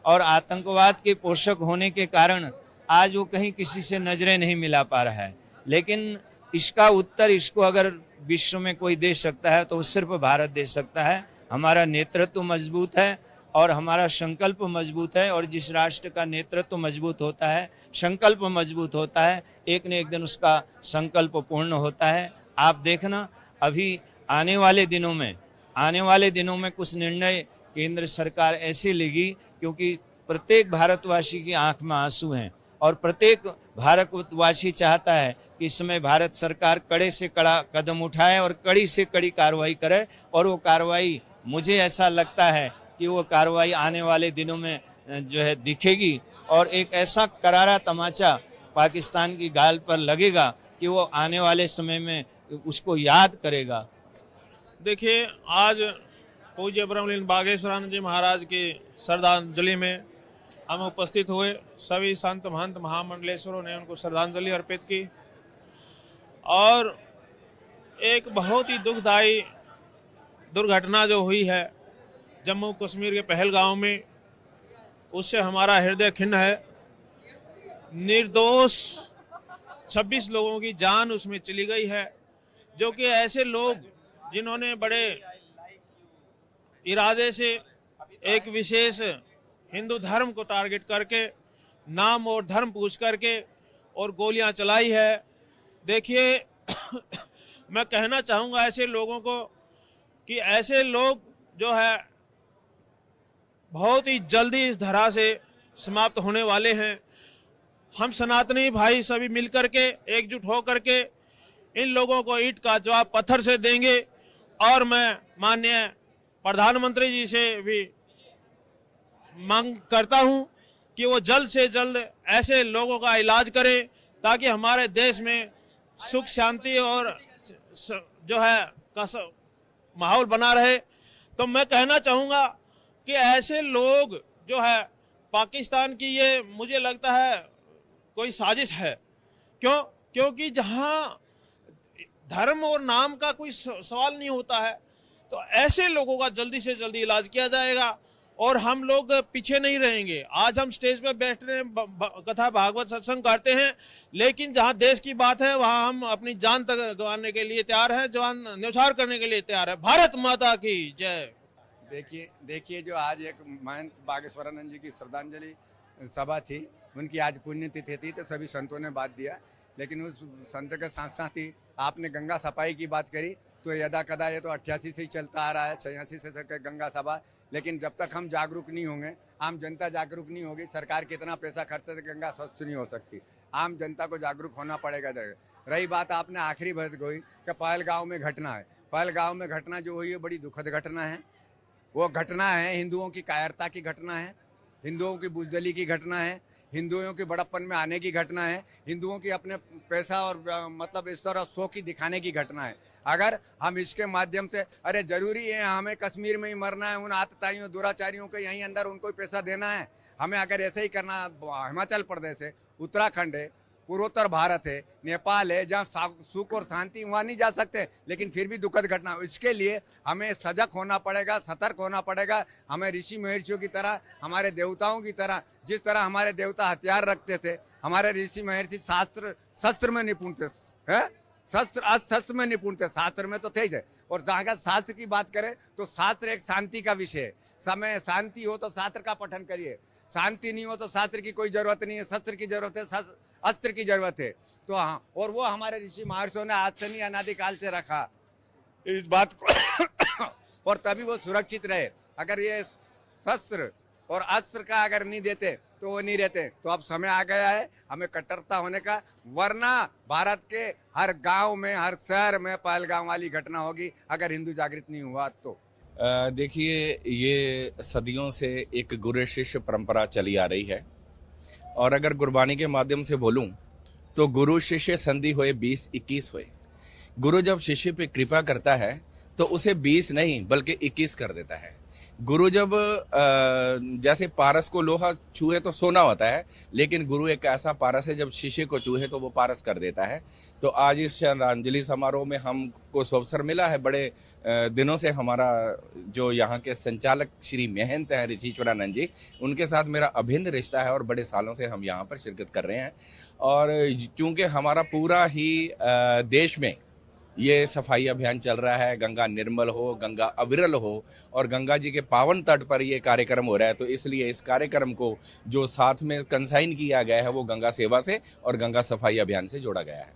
और आतंकवाद के पोषक होने के कारण आज वो कहीं किसी से नजरें नहीं मिला पा रहा है। लेकिन इसका उत्तर इसको अगर विश्व में कोई दे सकता है तो वो सिर्फ भारत दे सकता है। हमारा नेतृत्व मजबूत है और हमारा संकल्प मजबूत है, और जिस राष्ट्र का नेतृत्व मजबूत होता है, संकल्प मजबूत होता है, एक न एक दिन उसका संकल्प पूर्ण होता है। आप देखना, अभी आने वाले दिनों में कुछ निर्णय केंद्र सरकार ऐसे लेगी, क्योंकि प्रत्येक भारतवासी की आंख में आंसू हैं, और प्रत्येक भारतवासी चाहता है कि इस समय भारत सरकार कड़े से कड़ा कदम उठाए और कड़ी से कड़ी कार्रवाई करे, और वो कार्रवाई, मुझे ऐसा लगता है कि वो कार्रवाई आने वाले दिनों में जो है दिखेगी, और एक ऐसा करारा तमाचा पाकिस्तान की गाल पर लगेगा कि वो आने वाले समय में उसको याद करेगा। देखिए, आज पूज्य ब्रह्मलीन बागेश्वरानंद जी महाराज की श्रद्धांजलि में हम उपस्थित हुए। सभी संत महंत महामंडलेश्वरों ने उनको श्रद्धांजलि अर्पित की, और एक बहुत ही दुखदायी दुर्घटना जो हुई है जम्मू कश्मीर के पहलगांव में, उससे हमारा हृदय खिन्न है। निर्दोष 26 लोगों की जान उसमें चली गई है, जो कि ऐसे लोग जिन्होंने बड़े इरादे से एक विशेष हिंदू धर्म को टारगेट करके, नाम और धर्म पूछ करके, और गोलियां चलाई है। देखिए, मैं कहना चाहूँगा ऐसे लोगों को कि ऐसे लोग जो है बहुत ही जल्दी इस धरा से समाप्त होने वाले हैं। हम सनातनी भाई सभी मिलकर के एकजुट होकर के इन लोगों को ईंट का जवाब पत्थर से देंगे। और मैं माननीय प्रधानमंत्री जी से भी मांग करता हूं कि वो जल्द से जल्द ऐसे लोगों का इलाज करें ताकि हमारे देश में सुख शांति और जो है का माहौल बना रहे। तो मैं कहना चाहूँगा कि ऐसे लोग जो है पाकिस्तान की, ये मुझे लगता है कोई साजिश है। क्योंकि जहाँ धर्म और नाम का कोई सवाल नहीं होता है तो ऐसे लोगों का जल्दी से जल्दी इलाज किया जाएगा और हम लोग पीछे नहीं रहेंगे। आज हम स्टेज पे बैठ रहे हैं, कथा भागवत सत्संग करते हैं, लेकिन जहां देश की बात है वहां हम अपनी जान तक गंवाने के लिए तैयार हैं, जान न्यौछावर करने के लिए तैयार है। भारत माता की जय। देखिए जो आज एक महंत बागेश्वरानंद जी की श्रद्धांजलि सभा थी, उनकी आज पुण्यतिथि थी, तो सभी संतों ने बात दिया। लेकिन उस संत के साथ साथ ही आपने गंगा सफाई की बात करी, तो यदा कदा ये तो 88 से ही चलता आ रहा है, 86 से गंगा सभा। लेकिन जब तक हम जागरूक नहीं होंगे, आम जनता जागरूक नहीं होगी, सरकार कितना पैसा खर्च से गंगा स्वच्छ नहीं हो सकती। आम जनता को जागरूक होना पड़ेगा। रही बात आपने आखिरी बात कही कि पहलगांव में घटना है, पहलगांव में घटना जो हुई है बड़ी दुखद घटना है। वो घटना है हिंदुओं की कायरता की घटना है, हिंदुओं की बुजदली की घटना है, हिंदुओं के बड़प्पन में आने की घटना है, हिंदुओं की अपने पैसा और मतलब इस तरह शो की दिखाने की घटना है। अगर हम इसके माध्यम से, अरे जरूरी है हमें कश्मीर में ही मरना है, उन आतताइयों दुराचारियों को यहीं अंदर उनको ही पैसा देना है, हमें अगर ऐसे ही करना, हिमाचल प्रदेश है, उत्तराखंड है, पूर्वोत्तर भारत है, नेपाल है, जहाँ सुख और शांति, वहाँ नहीं जा सकते। लेकिन फिर भी दुखद घटना, इसके लिए हमें सजग होना पड़ेगा, सतर्क होना पड़ेगा। हमें ऋषि महर्षियों की तरह, हमारे देवताओं की तरह, जिस तरह हमारे देवता हथियार रखते थे, हमारे ऋषि महर्षि शस्त्र में निपुण थे, शस्त्र में निपुण थे, शास्त्र में तो थे ही। और जहाँ का शास्त्र की बात करें तो शास्त्र एक शांति का विषय है। समय शांति हो तो शास्त्र का पठन करिए, शांति नहीं हो तो शास्त्र की कोई जरूरत नहीं है, शस्त्र की जरूरत है, अस्त्र की जरूरत है। तो हाँ, और वो हमारे ऋषि महर्षियों ने आज से नहीं अनादिकाल से रखा इस बात को और तभी वो सुरक्षित रहे। अगर ये शस्त्र और अस्त्र का अगर नहीं देते तो वो नहीं रहते। तो अब समय आ गया है हमें कट्टरता होने का, वरना भारत के हर गांव में, हर शहर में पहलगाम वाली घटना होगी अगर हिंदू जागृत नहीं हुआ तो। देखिए, ये सदियों से एक गुरु शिष्य परंपरा चली आ रही है और अगर गुरबानी के माध्यम से बोलूं तो गुरु शिष्य संधि हुए 20-21 हुए। गुरु जब शिष्य पे कृपा करता है तो उसे 20 नहीं बल्कि 21 कर देता है। गुरु जब जैसे पारस को लोहा छूए तो सोना होता है, लेकिन गुरु एक ऐसा पारस है जब शिष्य को छूए तो वो पारस कर देता है। तो आज इस श्रद्धांजलि समारोह में हमको अवसर मिला है। बड़े दिनों से हमारा जो यहाँ के संचालक श्री महंत हैं ऋषीश्वरानंद जी, उनके साथ मेरा अभिन्न रिश्ता है और बड़े सालों से हम यहाँ पर शिरकत कर रहे हैं। और चूंकि हमारा पूरा ही देश में ये सफाई अभियान चल रहा है, गंगा निर्मल हो, गंगा अविरल हो और गंगा जी के पावन तट पर ये कार्यक्रम हो रहा है, तो इसलिए इस कार्यक्रम को जो साथ में कंसाइन किया गया है वो गंगा सेवा से और गंगा सफाई अभियान से जोड़ा गया है।